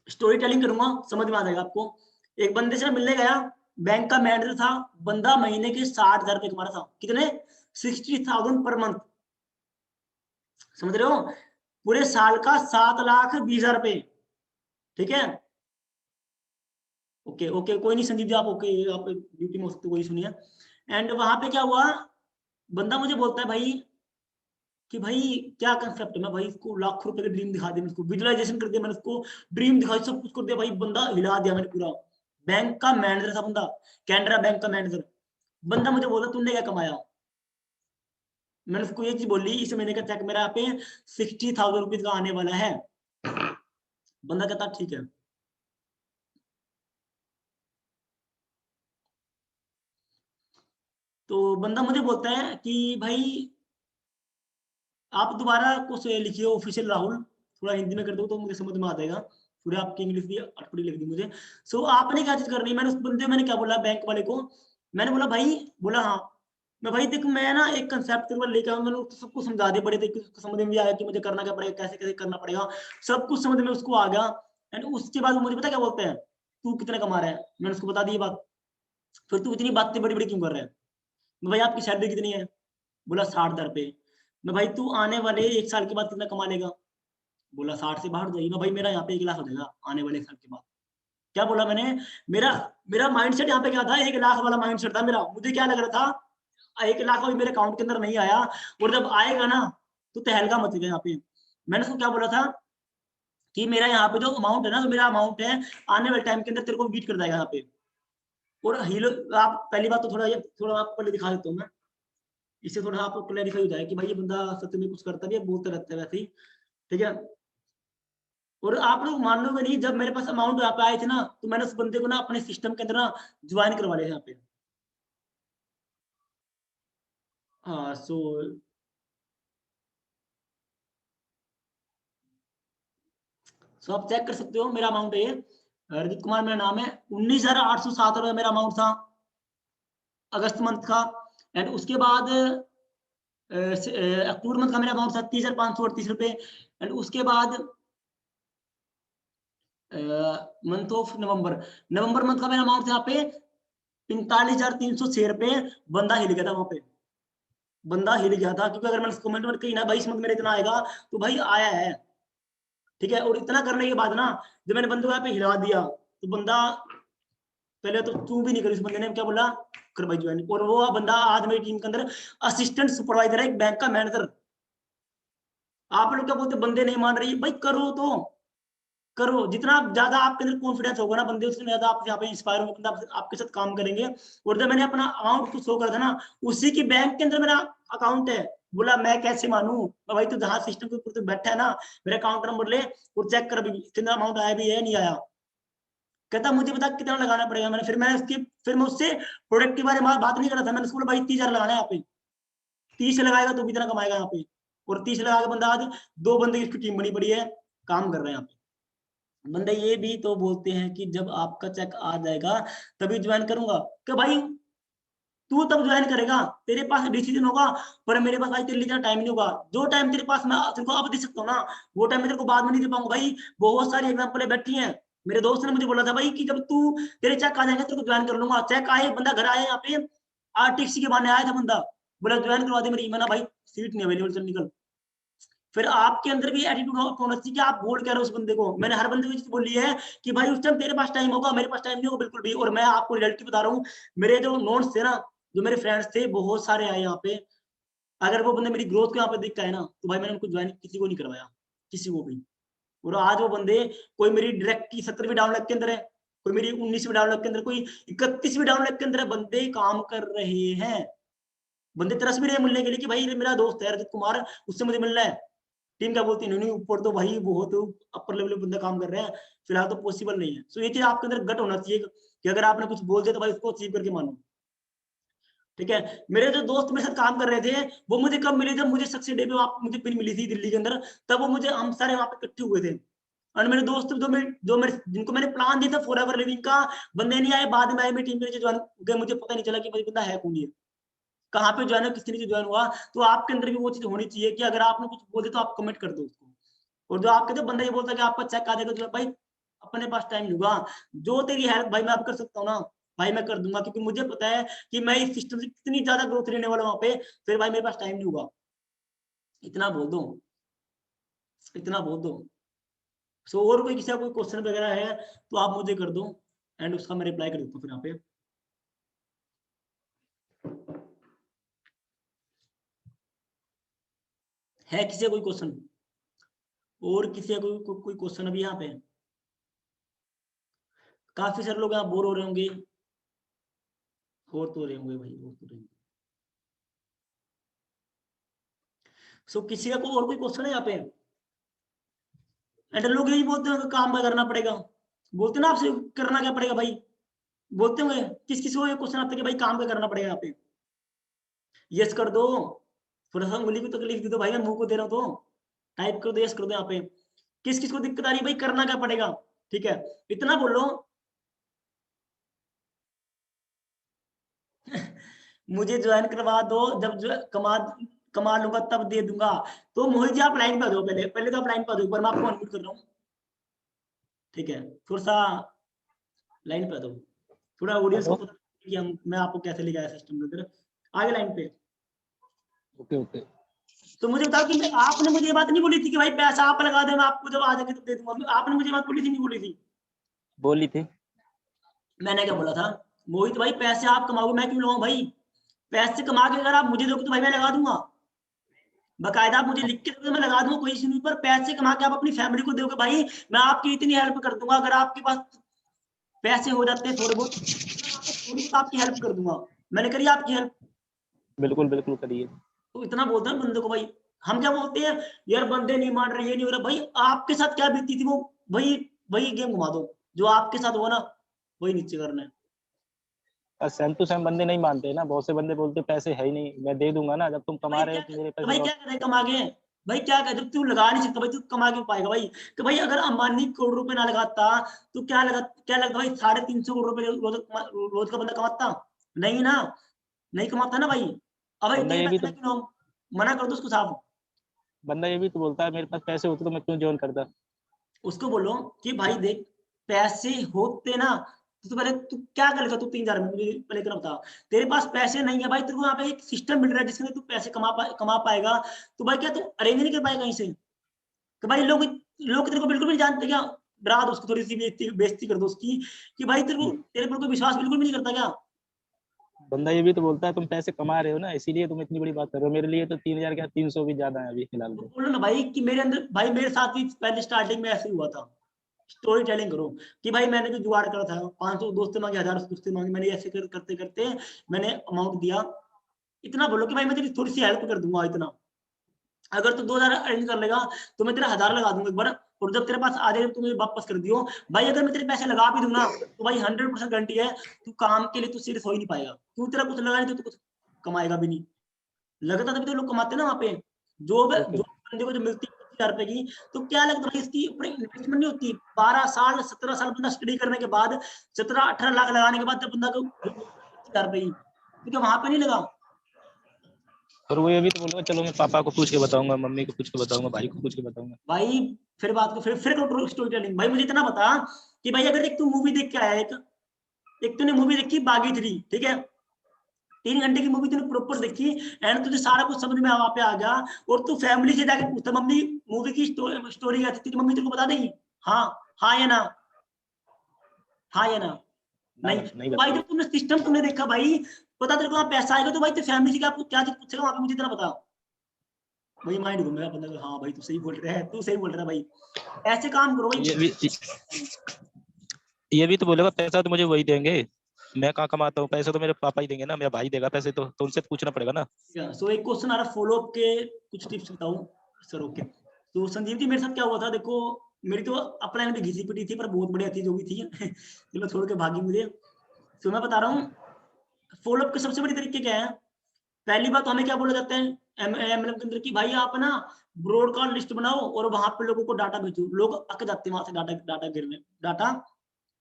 स्टोरी टेलिंग करूंगा, समझ में आ जाएगा आपको। एक बंदे से मिलने गया, बैंक का मैनेजर था, बंदा महीने के 60,000 रुपये कमा रहा था। कितने? 60,000 पर मंथ, समझ रहे हो? पूरे साल का 7,20,000 रुपये, ठीक है? ओके ओके, कोई नहीं संदीप जी, आप ओके, आप ड्यूटी में हो सकते, कोई सुनिए। एंड वहां पे क्या हुआ, बंदा मुझे बोलता है भाई कि भाई क्या कंसेप्ट है। मैं भाई इसको लाखों रुपए का ड्रीम दिखा दिया, उसको विजुअलाइजेशन कर दिया मैंने, उसको ड्रीम दिखाई, सब कुछ कर दिया भाई, बंदा हिला दिया मैंने पूरा। बैंक का मैनेजर था बंदा, कैनरा बैंक का मैनेजर। बंदा मुझे बोला तुमने क्या कमाया? मैंने उसको ये चीज बोली, इस महीने का चेक मेरा यहाँ पे 60,000 रुपीज का आने वाला है। बंदा कहता ठीक है। तो बंदा मुझे बोलता है कि भाई आप दोबारा कुछ लिखिए ऑफिशियल राहुल, थोड़ा हिंदी में कर दो तो मुझे समझ में आ जाएगा। थोड़ी आपकी इंग्लिश भी अटपटी लग रही मुझे। सो आपने क्या चीज करनी है, मैंने उस बंदे मैंने क्या बोला बैंक वाले को मैंने बोला भाई, बोला हाँ। मैं भाई देख, मैं ना एक कंसेप्ट तेरे को लेकर आऊँ, मैंने उसको सबको समझा दिया, बड़े थे कि उसको समझ में भी आया कि मुझे करना क्या पड़ेगा, कैसे कैसे करना पड़ेगा, सब कुछ समझ में उसको आ गया। एंड उसके बाद वो मुझे पता क्या बोलते हैं, तू कितने कमा रहा है, मैंने उसको बता दी ये बात। फिर तू इतनी बातें बड़ी बड़ी क्यों कर रहा है? मैं भाई आपकी सैलरी कितनी है? बोला 60,000 रुपए। मैं भाई तू आने वाले 1 साल के बाद कितना कमा लेगा? बोला 60 से बाहर जाएगी। मैं भाई मेरा यहाँ पे 1 लाख हो जाएगा आने वाले 1 साल के बाद। क्या बोला मैंने? मेरा मेरा माइंडसेट यहाँ पे क्या था, 1 लाख वाला माइंडसेट था मेरा। मुझे क्या लग रहा था 1 लाख अभी मेरे अकाउंट के अंदर नहीं आया, और जब आएगा ना तो तहलका मचेगा यहाँ पे। मैंने उसको क्या बोला था कि मेरा यहाँ पे जो अमाउंट है ना, जो मेरा अमाउंट है आने वाले टाइम के अंदर तेरे को बीट कर देगा यहाँ पे। और हीलो, आप पहली बात तो थोड़ा आपको पहले दिखा देता हूँ मैं, इससे थोड़ा आपको क्लैरिफाई हो जाए कि भाई ये बंदा सच में कुछ करता भी है, बोलता रहता है वैसे ही, ठीक है। और आप लोग मानोगे नहीं, जब मेरे पास अमाउंट यहाँ पे आए थे ना, तो मैंने उस बंदे को ना अपने सिस्टम के अंदर ना ज्वाइन करवा लिया यहाँ पे। हाँ सो आप चेक कर सकते हो, मेरा अमाउंट है ये, रजत कुमार मेरा नाम है। 19,807 रुपए मेरा अमाउंट था अगस्त मंथ का। एंड उसके बाद अक्टूबर मंथ का मेरा अमाउंट था 30,538 रुपए। एंड उसके बाद मंथ ऑफ नवंबर मंथ का मेरा अमाउंट था यहाँ पे 45,306 रुपए। बंदा हिल गया था वहां पे, बंदा हिल गया था, क्योंकि अगर मैंने कमेंट में कही ना भाई इस मंथ मेरा इतना आएगा, तो भाई आया है, ठीक है। और इतना करने के बाद ना, जब मैंने बंदे को यहाँ पे हिला दिया, तो बंदा पहले तो तू भी नहीं करी, उस बंदे ने क्या बोला, कर भाई ज्वाइन। और वो बंदा आज मेरी टीम के अंदर असिस्टेंट सुपरवाइजर है, एक बैंक का मैनेजर। आप लोग क्या बोलते, बंदे नहीं मान रही, भाई करो तो करो। जितना ज्यादा आपके अंदर कॉन्फिडेंस होगा ना बंदे, उतने ज्यादा आप यहाँ पे इंस्पायर होकर आपके साथ काम करेंगे। और जब मैंने अपना अमाउंट को शो करा था ना, उसी की बैंक के अंदर मेरा अकाउंट है। बोला मैं कैसे मानूं? भाई तू जहाँ सिस्टम के ऊपर बैठा है ना, मेरा अकाउंट नंबर ले और चेक कर भी कितना अमाउंट आया भी है नहीं आया। कहता मुझे बता कितना लगाना पड़ेगा। फिर मैं उससे प्रोडक्ट के बारे में बात नहीं कर रहा था। मैंने उसको बोला भाई 30,000 लगाना है यहाँ पे, 30 लगाएगा तो भी इतना कमाएगा यहाँ पे। और 30 लगा के बंदा आज 2 बंदे की इसकी टीम बनी पड़ी है, काम कर रहे हैं यहाँ पे। बंदे ये भी तो बोलते हैं कि जब आपका चेक आ जाएगा तभी ज्वाइन करूंगा। कि भाई तू तब ज्वाइन करेगा, तेरे पास डिसीजन होगा, पर मेरे पास भाई तेरे लिए इतना टाइम नहीं होगा। जो टाइम तेरे पास मैं तेरे को अब दे सकता हूँ ना, वो टाइम मैं तेरे को बाद में नहीं दे पाऊंगा भाई। बहुत सारी एग्जाम्पल बैठी हैं। मेरे दोस्त ने मुझे बोला था भाई कि जब तू तेरे चेक आ जाएंगे तेरे को ज्वाइन कर लूंगा। चेक आए, बंदा घर आया यहाँ पे, आरटीसी के बहाने आया था बंदा, बोला ज्वाइन करवा दे मेरी। मैंने भाई सीट नहीं अवेलेबल, चल निकल। फिर आपके अंदर भी एटीट्यूड होना चाहिए कि आप बोल कह रहे हो उस बंदे को। मैंने हर बंदे को चीज बोली है कि भाई उस टाइम तेरे पास टाइम होगा, मेरे पास टाइम नहीं होगा बिल्कुल भी। और मैं आपको रियलिटी बता रहा हूँ, मेरे जो नोट्स थे ना, जो मेरे फ्रेंड्स थे बहुत सारे आए यहाँ पे। अगर वो बंदे मेरी ग्रोथ को यहाँ पे देख के आए ना, तो भाई मैंने उनको ज्वाइन किसी को नहीं करवाया, किसी को भी। और आज वो बंदे, कोई मेरी डायरेक्ट की 17वीं डाउनलोड के अंदर है, कोई मेरी 19वीं डाउनलोड के अंदर, कोई 31वीं डाउनलोड के अंदर है, बंदे काम कर रहे हैं। बंदे तरस भी रहे मिलने के लिए कि भाई मेरा दोस्त है रजत कुमार, उससे मुझे मिलना है। टीम क्या बोलती है, नहीं ऊपर तो भाई बहुत अपर लेवल पे बंदा काम कर रहे हैं, फिलहाल तो पॉसिबल नहीं है। सो ये चीज आपके अंदर गट होना चाहिए कि अगर आपने कुछ बोल दिया तो भाई उसको अचीव करके मानो, ठीक है। मेरे जो दोस्त मेरे साथ काम कर रहे थे, वो मुझे कब मिले, जब मुझे सक्सेस डे पे मुझे पिन मिली थी दिल्ली के अंदर, तब वो मुझे, हम सारे वहां पे इकट्ठे हुए थे। और मेरे दोस्त जो मेरे जिनको मैंने प्लान दिया था फॉर एवर लिविंग का, बंदे नहीं आए, बाद में आए मेरी टीम के नीचे ज्वाइन गए। मुझे पता नहीं चला कि भाई बंदा है कौन, है कहाँ पे ज्वाइन है, किसके नीचे ज्वाइन हुआ। तो आपके अंदर भी वो चीज होनी चाहिए कि अगर आपने कुछ बोल दिया तो आप कमेंट कर दो उसको। और जो आपके जो बंदा ये बोलता है कि आपका चेक आ जाएगा, तो भाई अपने पास टाइम लूंगा, जो तेरी हेल्प भाई मैं अब कर सकता हूँ ना, भाई मैं कर दूंगा। क्योंकि मुझे पता है कि मैं इस सिस्टम से कितनी ज्यादा ग्रोथ लेने वाला वहां पे। फिर भाई मेरे पास टाइम नहीं होगा। इतना बोल दो, इतना बोल दो। सो और कोई किसी का कोई क्वेश्चन वगैरह है तो आप मुझे कर दो, एंड उसका मैं रिप्लाई कर देता हूँ फिर यहाँ पे। है किसी का कोई क्वेश्चन? और किसी का कोई क्वेश्चन अभी यहाँ पे? काफी सारे लोग यहाँ बोर हो रहे होंगे, और तो रहे होंगे भाई, और तो रहे होंगे। सो किसी का कोई और कोई क्वेश्चन है यहाँ पे? एंड लोग यही बोलते हैं काम क्या करना पड़ेगा, बोलते ना आपसे करना क्या पड़ेगा भाई, बोलते होंगे। किस किस को ये क्वेश्चन आता है कि भाई काम क्या करना पड़ेगा यहाँ पे? यस कर दो, थोड़ा सा उंगली को तकलीफ दे दो भाई, मैं मुंह को दे रहा हूँ तो टाइप कर दो, यस कर दो यहाँ पे। किस किस को दिक्कत आ रही है भाई, करना क्या पड़ेगा, ठीक है, इतना बोलो। मुझे ज्वाइन करवा दो, जब जो कमा लूंगा तब दे दूंगा। तो मोहित जी आप लाइन पे आ जाओ, पहले तो आप लाइन पे आ जाओ, एक बार मैं आपको अनम्यूट कर रहा हूँ। ठीक है, थोड़ा सा लाइन पे आ जाओ, थोड़ा ऑडियंस को हेलो। पता कि हम मैं आपको कैसे ले गया सिस्टम के अंदर। आगे लाइन पे। Okay okay. तो मुझे बताओ कि आपने मुझे ये बात नहीं बोली थी कि भाई पैसा आप लगा दे, मैं आपको जब आ जाएंगे तब दे दूंगा, आपने मुझे बात बोली थी नहीं बोली थी? बोली थी। मैंने क्या बोला था? मोहित भाई पैसे आप कमाओगे, मैं क्यों लगाऊं भाई? पैसे कमा के अगर आप मुझे दोगे तो भाई मैं लगा दूंगा, बकायदा आप मुझे लिख के दोगे मैं लगा दूंगा, कोई इशू नहीं। पर पैसे कमा के आप अपनी फैमिली को दोगे भाई, मैं आपकी इतनी हेल्प कर दूंगा, अगर आपके पास पैसे हो जाते हैं थोड़े बहुत, थोड़ी बहुत आपकी हेल्प कर दूंगा। मैंने करी आपकी हेल्प, बिल्कुल बिल्कुल करिए। तो इतना बोलता है बंदे को भाई। हम क्या बोलते हैं, यार बंदे नहीं मान रहे, ये नहीं हो रहा। भाई आपके साथ क्या बीती थी वो, वही वही गेम घुमा दो, जो आपके साथ हुआ ना वही नीचे करना है। सेम टू सेम बंदे नहीं मानते ना, बहुत से बंदे बोलते पैसे है ही नहीं, मैं दे दूंगा ना, जब तुम कमा भाई रहे क्या हो तो मेरे तो पैसे भाई क्या लौट। करे कमा के? भाई क्या करे, जब तू लगा नहीं सकता भाई तू कमा के पाएगा भाई? कि भाई अगर अंबानी करोड़ रुपए ना लगाता तो क्या लगता भाई, 350 करोड़ रुपए रोज का बंदा कमाता? नहीं ना, नहीं कमाता ना भाई। अब भाई बंदा इतने ये भी पैसे ना तो क्यों, मना कर दो उसको साफ। बंदा ये भी तो बोलता है मेरे पास पैसे होते तो मैं क्यों ज्वाइन करता। उसको बोलो कि भाई देख, पैसे होते ना तो पहले तू क्या कर लेगा, तू 3,000 में मुझे पहले इतना बता। तेरे पास पैसे नहीं है भाई, तेरे को यहाँ पे एक सिस्टम मिल रहा है जिसके अंदर तू पैसे कमा पाएगा, तो भाई क्या तू अरेंज नहीं कर पाएगा कहीं से? कि भाई लोग लोग तेरे को बिल्कुल भी नहीं जानते क्या? डरा दो उसको, थोड़ी सी बेइज्जती कर दो उसकी, कि भाई तेरे पर कोई विश्वास बिल्कुल भी नहीं करता क्या? बंदा ये भी तो बोलता है तुम पैसे कमा रहे हो ना, इसीलिए तुम इतनी बड़ी बात कर रहे हो, मेरे लिए तो 3,000 क्या 300 भी ज्यादा है अभी फिलहाल तो तो। बोलो ना भाई कि मेरे अंदर, भाई मेरे साथ भी पहले स्टार्टिंग में ऐसे ही हुआ था। स्टोरी टेलिंग करो कि भाई मैंने भी जुगाड़ करा था, 500 दोस्त से मांगे, 1000 दोस्त से मांगे, मैंने ऐसे करते करते मैंने अमाउंट दिया। इतना बोलो कि भाई मैं तेरी थोड़ी सी हेल्प कर दूंगा इतना, अगर तू 2,000 अरेंज कर लेगा तो मैं तेरा 1,000 लगा दूंगा एक बार, और जब तेरे पास आ जाए तो मुझे वापस कर दियो। भाई अगर मैं तेरे पैसे लगा भी दूंगा तो भाई 100% गारंटी है तू काम के लिए तू सीरियस हो ही नहीं पाएगा, क्यों? तेरा कुछ लगा नहीं तो तू कुछ कमाएगा भी नहीं। लगता तभी तो लोग कमाते ना वहाँ पे। जो ओके। बंदे को जो मिलती है 25,000 रुपए की, तो क्या लगता है भाई इसकी ऊपर इन्वेस्टमेंट नहीं होती? 12 साल 17 साल बंदा स्टडी करने के बाद, 17-18 लाख लगाने के बाद जब बंदा को 25,000 रुपए की, तो क्या वहां पे नहीं लगा? और वो ये भी तो बोलूंगा चलो मैं पापा को पूछ के बताऊंगा, मम्मी को पूछ के बताऊंगा, भाई को पूछ के बताऊंगा। भाई फिर बात को फिर करो स्टोरी टेलिंग। भाई मुझे इतना बता कि भाई अगर एक तू मूवी देख के आया, एक तूने मूवी देखी बागी 3, ठीक है, 3 घंटे की मूवी तूने प्रॉपर देखी, एंड तुझे सारा कुछ समझ में वहां पे आ गया, और तू फैमिली से जाके पूछता मम्मी मूवी की स्टोरी क्या थी, तेरी मम्मी तेरे को बता देगी हाँ, हाँ या ना, हाँ या ना? ना नहीं। नहीं तो भाई बताइए। जब तुमने सिस्टम तुमने देखा भाई, पता तेरे को वहां पैसा आएगा, तो भाई तेरी फैमिली से क्या चीज पूछेगा वहां पे, मुझे इतना बता। वही माइंड घूमेगा बंदा का, हाँ भाई तू सही बोल रहा है, तू सही बोल रहा है भाई। ऐसे काम करो भाई। ये भी तो बोलेगा पैसा तो मुझे वही देंगे, मैं कहाँ कमाता हूँ, पैसे तो मेरे पापा ही देंगे ना, मेरा भाई देगा पैसे, तो उनसे पूछना पड़ेगा ना। सो एक क्वेश्चन आ रहा, फॉलो अप के कुछ टिप्स बताऊं सर? ओके, तो संजीव जी मेरे साथ क्या हुआ था देखो, मेरी तो अपलाइन में घिसी पिटी थी, पर बहुत बढ़िया थी जो भी थी चलो छोड़ के भागी मुझे। तो मैं बता रहा हूँ, फॉलो अप के सबसे बड़ी तरीके क्या है? पहली बात तो हमें क्या बोला जाता है एमएलएम के अंदर की, भाई आप ना ब्रॉडकास्ट लिस्ट बनाओ और वहां पे लोगों को डाटा भेजो। लोग अक जाते हैं वहां से डाटा डाटा गिरने, डाटा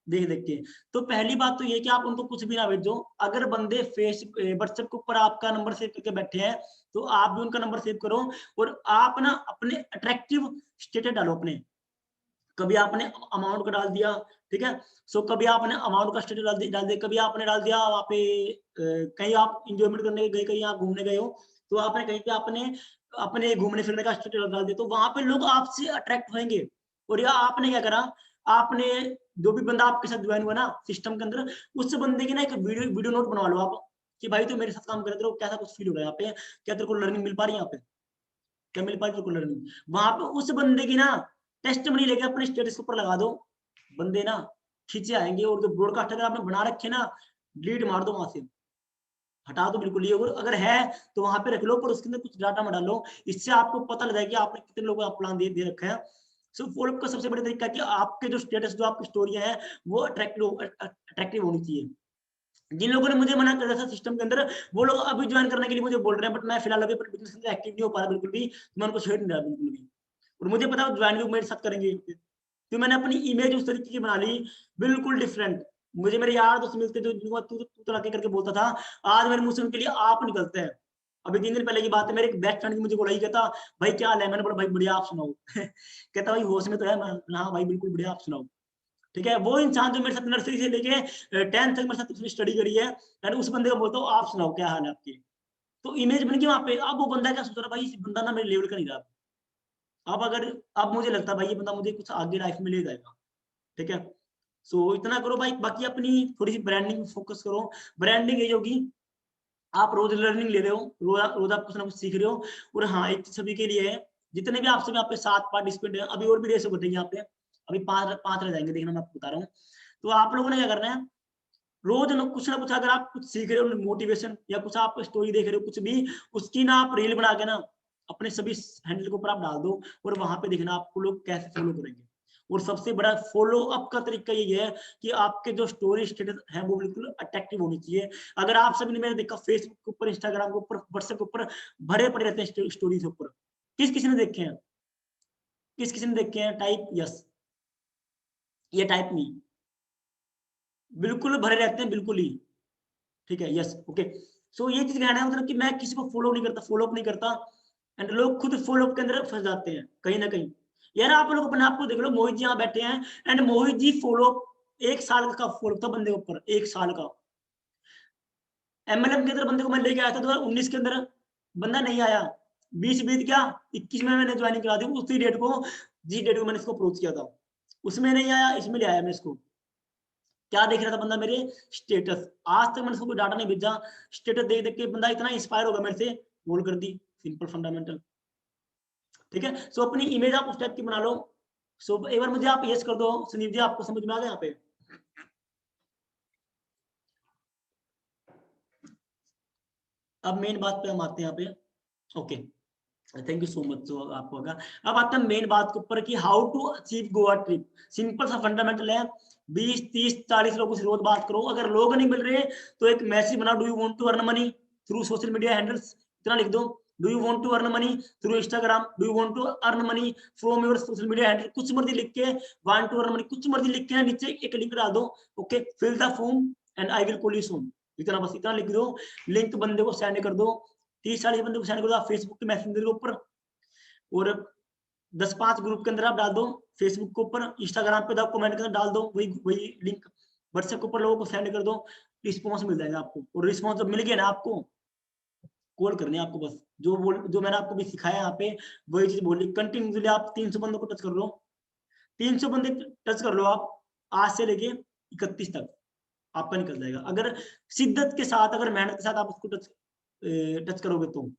देख देख के। तो पहली बात तो ये कि आप उनको कुछ भी ना भेजो। अगर बंदे फेस व्हाट्सएप के ऊपर आपका नंबर सेव करके बैठे हैं, तो आप भी उनका नंबर सेव करो, और आप ना अपने अट्रैक्टिव स्टेटस डालो अपने। कभी आपने अमाउंट का डाल दिया, ठीक है, सो कभी आपने अमाउंट का स्टेटस डाल दिया, कभी आपने डाल दिया वहाँ पे कहीं आप इंजॉयमेंट करने गए, कहीं आप घूमने गए हो, तो आपने कहीं पे आपने अपने घूमने फिरने का स्टेटस डाल दिया, तो वहां पे लोग आपसे अट्रैक्ट होंगे। और या आपने क्या करा, आपने जो भी बंदा आपके साथ ज्वाइन हुआ ना सिस्टम के अंदर, उस बंदे की ना एक वीडियो नोट बनवा लो आप, कि भाई तो मेरे साथ काम कर रहे हो, कैसा कुछ फील हो रहा है यहाँ पे, क्या तेरे को लर्निंग मिल पा रही है यहाँ पे, क्या मिल पा रही है तेरे को लर्निंग? वहां पे उस बंदे की ना टेस्ट मनी लेके अपने स्टेटस के ऊपर लगा दो, बंदे ना खींचे आएंगे। और जो ब्रॉडकास्ट अगर आपने बना रखे ना, डिलीट मार दो वहां से, हटा दो बिल्कुल ही। अगर है तो वहां पे रख लो, पर उसके अंदर कुछ डाटा मत डालो, इससे आपको पता लग जाएगा कि आपने कितने लोगों का प्लान दे रखा है। सो फॉलोअप का सबसे बड़ा तरीका कि आपके जो स्टेटस, जो आपकी स्टोरियां हैं, वो अट्रैक्टिव होनी चाहिए। जिन लोगों ने मुझे मना कर दिया था सिस्टम के अंदर, वो लोग अभी ज्वाइन करने के लिए मुझे बोल रहे हैं, बट मैं फिलहाल अभी बिजनेस में एक्टिव नहीं हो पा रहा बिल्कुल भी, तो मैं उनको छेड़ नहीं रहा बिल्कुल भी। और मुझे पता है ज्वाइन भी मेरे साथ करेंगे, तो मैंने अपनी इमेज उस तरीके की बना ली, बिल्कुल डिफरेंट। मुझे मेरे यार दोस्त मिलते जो जिनको तू तो लगे करके बोलता था, आज मेरे मुंह से उनके लिए आप निकलते हैं। अभी 3 दिन पहले की बात है, मेरे एक बेस्ट फ्रेंड की मुझे बोला ही, कहता भाई क्या हाल है, मैंने बोला भाई बढ़िया आप सुनाओ कहता भाई होश में तो है मैं, हाँ भाई बिल्कुल बढ़िया आप सुनाओ। ठीक है, वो इंसान जो मेरे साथ नर्सरी से लेके 10th तक मेरे साथ उसने स्टडी करी है, मैंने उस बंदे को बोलता हूँ आप सुनाओ क्या हाल है आपकी, तो इमेज बन गई वहां पे। अब वो बंदा क्या सोच रहा है, भाई इस बंदा ना मेरे लेवल का नहीं रहा। अब अगर अब मुझे लगता है भाई ये बंदा मुझे कुछ आगे लाइफ में ले जाएगा। ठीक है, सो इतना करो भाई, बाकी अपनी थोड़ी सी ब्रांडिंग फोकस करो। ब्रांडिंग ये होगी, आप रोज लर्निंग ले रहे हो, रोज आप कुछ ना कुछ सीख रहे हो। और हाँ एक सभी के लिए है, जितने भी आप सभी यहाँ पे 7 पार्टिसिपेंट है, अभी और भी रेस होते हैं यहाँ पे, अभी 5 रह जाएंगे, देखना मैं आपको बता रहा हूँ। तो आप लोगों ने क्या करना है, रोज ना कुछ अगर आप कुछ सीख रहे हो मोटिवेशन, या कुछ आप स्टोरी देख रहे हो कुछ भी, उसकी ना आप रील बना के ना अपने सभी हैंडल के ऊपर आप डाल दो, और वहां पे देखना आपको लोग कैसे फॉलो करेंगे। और सबसे बड़ा फॉलो अप का तरीका यही है कि आपके जो स्टोरी स्टेटस है वो बिल्कुल अट्रैक्टिव होनी चाहिए। अगर आप सभी ने मैंने देखा फेसबुक के ऊपर, इंस्टाग्राम के ऊपर, व्हाट्सएप के ऊपर भरे पड़े रहते हैं स्टोरीज के ऊपर, किस किसी ने देखे हैं, किस किसी ने देखे हैं, टाइप यस, ये टाइप नहीं, बिल्कुल भरे रहते हैं बिल्कुल ही। ठीक है, यस ओके। सो ये चीज कहना है मतलब कि मैं किसी को फॉलो नहीं करता, फॉलो अप नहीं करता, एंड लोग खुद फॉलो अप के अंदर फंस जाते हैं कहीं ना कहीं। यार आप लोग अपने आप को देख लो, मोहित जी यहाँ बैठे हैं, एंड मोहित जी फॉलो 1 साल का फॉलो था बंदे के ऊपर, 1 साल का। एमएलएम के अंदर बंदे को मैं लेके आया था 2019 के अंदर, बंदा नहीं आया, 20 बीत गया, 21 में मैंने ज्वाइनिंग करा दी, उसी डेट को, जिस डेट को मैंने इसको अप्रोच किया था, उसमें नहीं आया, इसमें ले आया मैं इसको। क्या देख रहा था बंदा, मेरे स्टेटस, आज तक मैंने इसको कोई डाटा नहीं भेजा, स्टेटस देख देख के बंदा इतना इंस्पायर होगा मेरे से, बोल कर दी, सिंपल फंडामेंटल। ठीक है, सो अपनी इमेज आप उस टाइप की बना लो। सो एक बार मुझे आप यस कर दो, सुनील जी आपको समझ में आ गया यहाँ पे। अब मेन बात पे हम आते हैं यहाँ पे, okay thank you so much. जो आपको होगा, अब आते हैं मेन बात के ऊपर कि how to achieve Goa trip. Simple सा फंडामेंटल है, 20 30 40 लोगों से रोज बात करो, अगर लोग नहीं मिल रहे तो एक मैसेज बना, do you want to earn money through social media handles, इतना लिख दो, do you want to earn money through Instagram, do you want to earn money from your social media handle, कुछ मर्जी लिख के, वांट टू अर्न मनी कुछ मर्जी लिख के नीचे एक लिंक डाल दो, okay fill the form and I will call you soon, इतना बस इतना लिख दो, लिंक बंदे को सेंड कर दो, 30 40 बंदे को सेंड कर दो फेसबुक के मैसेंजर के ऊपर, और 10-5 ग्रुप के अंदर आप डाल दो, फेसबुक के ऊपर, इंस्टाग्राम पे कमेंट के अंदर डाल दो, वही वही लिंक, व्हाट्सएप के ऊपर लोगों को सेंड कर दो, रिस्पॉन्स मिल जाएगा आपको। और रिस्पॉन्स जब मिल गया ना, आपको कॉल करनी है आपको, बस जो मैंने आपको भी सिखाया यहाँ पे वही चीज बोली, कंटिन्यूसली आप 300 बंदों को टच कर लो, 300 बंदे टच कर लो आप, आज से लेके 31 तक आपका निकल जाएगा, अगर शिद्दत के साथ, अगर मेहनत के साथ आप उसको टच करोगे तो।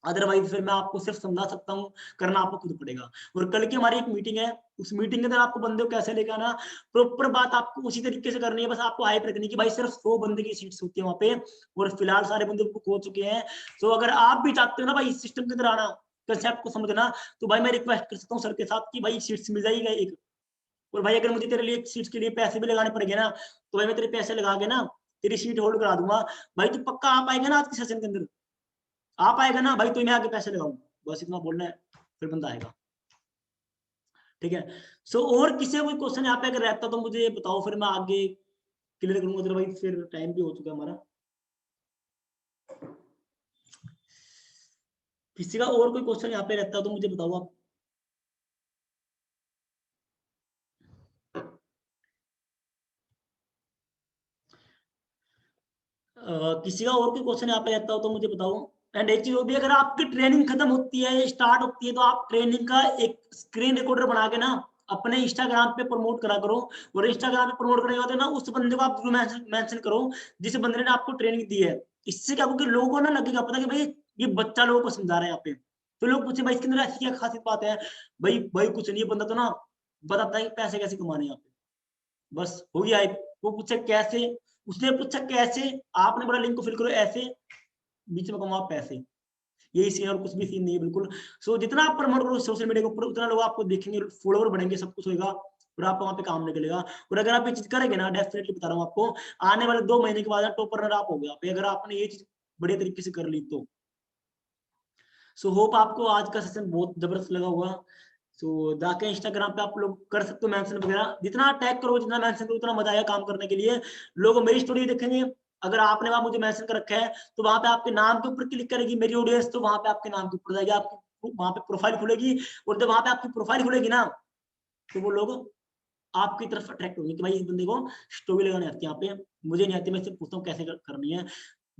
अदरवाइज फिर मैं आपको सिर्फ समझा सकता हूँ, करना आपको खुद पड़ेगा। और कल की हमारी एक मीटिंग है, उस मीटिंग के अंदर आपको बंदे को कैसे लेकर आना, प्रॉपर बात आपको उसी तरीके से करनी है, बस आपको हाइप रखनी कि भाई सिर्फ 100 बंदे की सीट्स होती है वहां पे, और फिलहाल सारे बंदे बुक हो चुके हैं। तो अगर आप भी चाहते हो ना भाई इस सिस्टम के अंदर आना, कंसेप्ट को समझना, तो भाई मैं रिक्वेस्ट कर सकता हूँ सर के साथ कि भाई सीट्स मिल जाएगी एक, और भाई अगर मुझे तेरे लिए सीट्स के लिए पैसे भी लगाने पड़ेंगे ना, तो भाई मैं तेरे पैसे लगा के ना तेरी सीट होल्ड करा दूंगा। भाई तू पक्का आ पाएगा ना आज के सेशन के अंदर, आ पाएगा ना भाई, तो मैं आगे पैसे लगाऊंगा, बस इतना बोलना है, फिर बंदा आएगा। ठीक है, सो और किसी कोई क्वेश्चन यहाँ पे अगर रहता तो मुझे बताओ, फिर मैं आगे क्लियर करूंगा, अदरवाइज फिर टाइम भी हो चुका है हमारा। किसी का और कोई क्वेश्चन यहाँ पे रहता तो मुझे बताओ आप। किसी का और कोई क्वेश्चन यहाँ पे रहता हो तो मुझे बताओ। एंड एक चीज वो भी, अगर आपकी ट्रेनिंग खत्म होती है, स्टार्ट होती है, तो आप ट्रेनिंग का एक स्क्रीन रिकॉर्डर बना के ना अपने इंस्टाग्राम पे प्रमोट करा करो, और इंस्टाग्राम पे प्रमोट करने के बाद ना उस बंदे को आप मेंशन करो जिस बंदे ने आपको ट्रेनिंग दी है। इससे क्या होगा कि लोगों को ना लगेगा पता कि भाई ये बच्चा लोगों को समझा रहा है यहाँ पे, तो लोग पूछे भाई इसके अंदर ऐसी क्या खासियत बात है, भाई भाई कुछ नहीं, बंदा तो ना बताता है कि पैसे कैसे कमाने यहाँ पे, बस हो गया। वो पूछे कैसे, उसने पूछा कैसे, आपने बोला लिंक को फिल करो ऐसे, बीच में कमाओ पैसे, यही सीन और कुछ भी सीन नहीं है बिल्कुल। सो जितना आप प्रमोट करो सोशल मीडिया के ऊपर, उतना लोग आपको देखेंगे, फॉलोवर बढ़ेंगे, सब कुछ होगा, और आपको वहां पे काम निकलेगा। और अगर आप ये चीज करेंगे ना, डेफिनेटली बता रहा हूँ आपको, आने वाले 2 महीने के बाद टॉप रनर आप हो गया, अगर आपने ये चीज बढ़िया तरीके से कर ली तो। सो होप आपको आज का सेशन बहुत जबरदस्त लगा होगा। सो जाके इंस्टाग्राम पे आप लोग कर सकते हो मेंशन वगैरह, जितना टैग करो जितना मेंशन करो उतना मजा आएगा काम करने के लिए। लोग मेरी स्टोरी देखेंगे, अगर आपने वहां मुझे मेंशन कर रखा है तो वहां पे आपके नाम के ऊपर क्लिक करेगी मेरी ऑडियंस, तो वहां पे आपके नाम के ऊपर जाएगी, आपकी वहां पे प्रोफाइल खुलेगी, और जब वहां पे आपकी प्रोफाइल खुलेगी ना तो वो लोग आपकी तरफ अट्रैक्ट होंगे कि भाई इस बंदे को स्टोरी लगाने आती है, यहाँ पे मुझे नहीं आती, मैं इससे पूछता हूँ कैसे करनी है।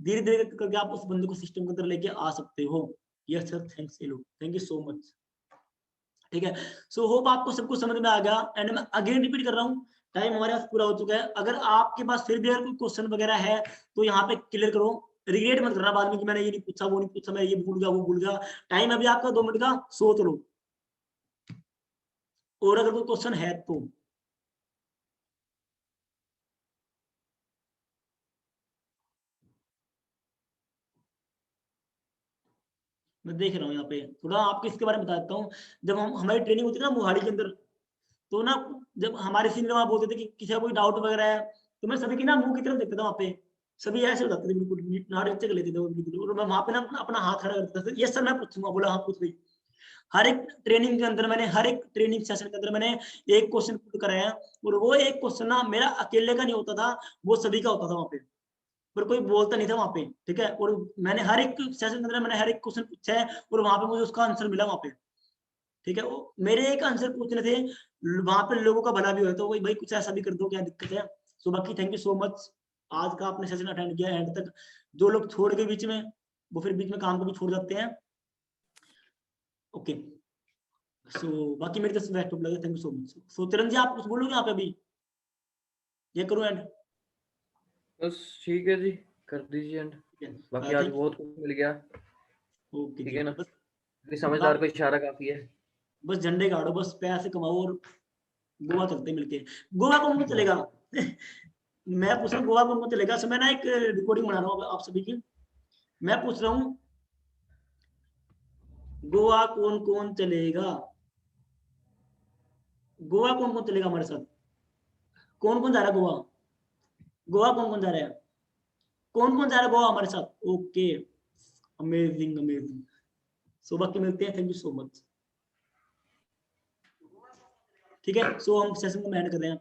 धीरे धीरे करके आप उस बंदे को सिस्टम के अंदर लेके आ सकते हो। Yes sir, thanks hello, thank you so much. ठीक है, सो होप आपको सब कुछ समझ में आ गया। एंड मैं अगेन रिपीट कर रहा हूँ, टाइम हमारे पास पूरा हो चुका है। अगर आपके पास फिर भी अगर कोई क्वेश्चन वगैरह है तो यहाँ पे क्लियर करो, रिग्रेट मत करना बाद में कि मैंने ये नहीं पूछा वो नहीं पूछा, मैं ये भूल गया वो भूल गया। टाइम अभी आपका 2 मिनट का, सोच लो, और अगर कोई क्वेश्चन है तो। मैं देख रहा हूँ यहाँ पे थोड़ा आपको इसके बारे में बता देता हूँ। जब हम हमारी ट्रेनिंग होती है ना मोहाली के अंदर, तो ना जब हमारे सीनियर वहां बोलते थे कि किसी का कोई डाउट वगैरह है, तो मैं सभी की ना मुंह की तरफ देखता था, वहां पे सभी ऐसे हो जाते थे बिल्कुल नाड़ नीचे कर लेते थे वो बिल्कुल, और मैं वहां पे ना अपना हाथ खड़ा करता था, यस सर मैं पूछूंगा, बोला हाँ पूछ भाई। हर एक ट्रेनिंग के अंदर मैंने, हर एक ट्रेनिंग सेशन के अंदर मैंने एक क्वेश्चन पुट कराया, और वो एक क्वेश्चन ना मेरा अकेले का नहीं होता था, वो सभी का होता था वहां पे, पर कोई बोलता नहीं था वहां पे। ठीक है, और मैंने हर एक सेशन के अंदर मैंने हर एक क्वेश्चन पूछा है, और वहां पे मुझे उसका आंसर मिला वहां पे। ठीक है, वो मेरे एक आंसर पूछने थे, वहां पे लोगों का भला भी हो, तो भाई कुछ ऐसा भी कर दो, क्या दिक्कत है। सो बाकी थैंक यू सो मच, आज का आपने सेशन अटेंड किया एंड तक। जो लोग छोड़ गए बीच में, वो फिर बीच में काम को भी छोड़ जाते हैं। ओके, सो बाकी मेरी तरफ से best of luck, thank you so much. So Tiran ji आप कुछ बोलोगे यहाँ पे अभी, ये करूँ एंड? बस ठीक है जी, कर दीजिए एंड। बाकी आज थैंक बहुत कुछ मिल गया, यू। ओके ठीक जी, है ना, बस इतनी समझदार का इशारा काफी है। बस झंडे गाड़ो, बस पैसे कमाओ, और गोवा चलते हैं मिलके। गोवा कौन कौन चलेगा? मैं पूछ रहा हूँ गोवा कौन कौन चलेगा। सो मैं ना एक रिकॉर्डिंग बना रहा हूँ आप सभी की, मैं पूछ रहा हूँ गोवा कौन कौन चलेगा, गोवा कौन कौन चलेगा हमारे साथ, कौन कौन जा रहा है गोवा, गोवा कौन कौन जा रहा है, कौन कौन जा रहा है गोवा हमारे साथ? Okay, amazing amazing. सो बाकी मिलते हैं, थैंक यू सो मच। ठीक है, सो हम सेशन को एंड कर रहे हैं।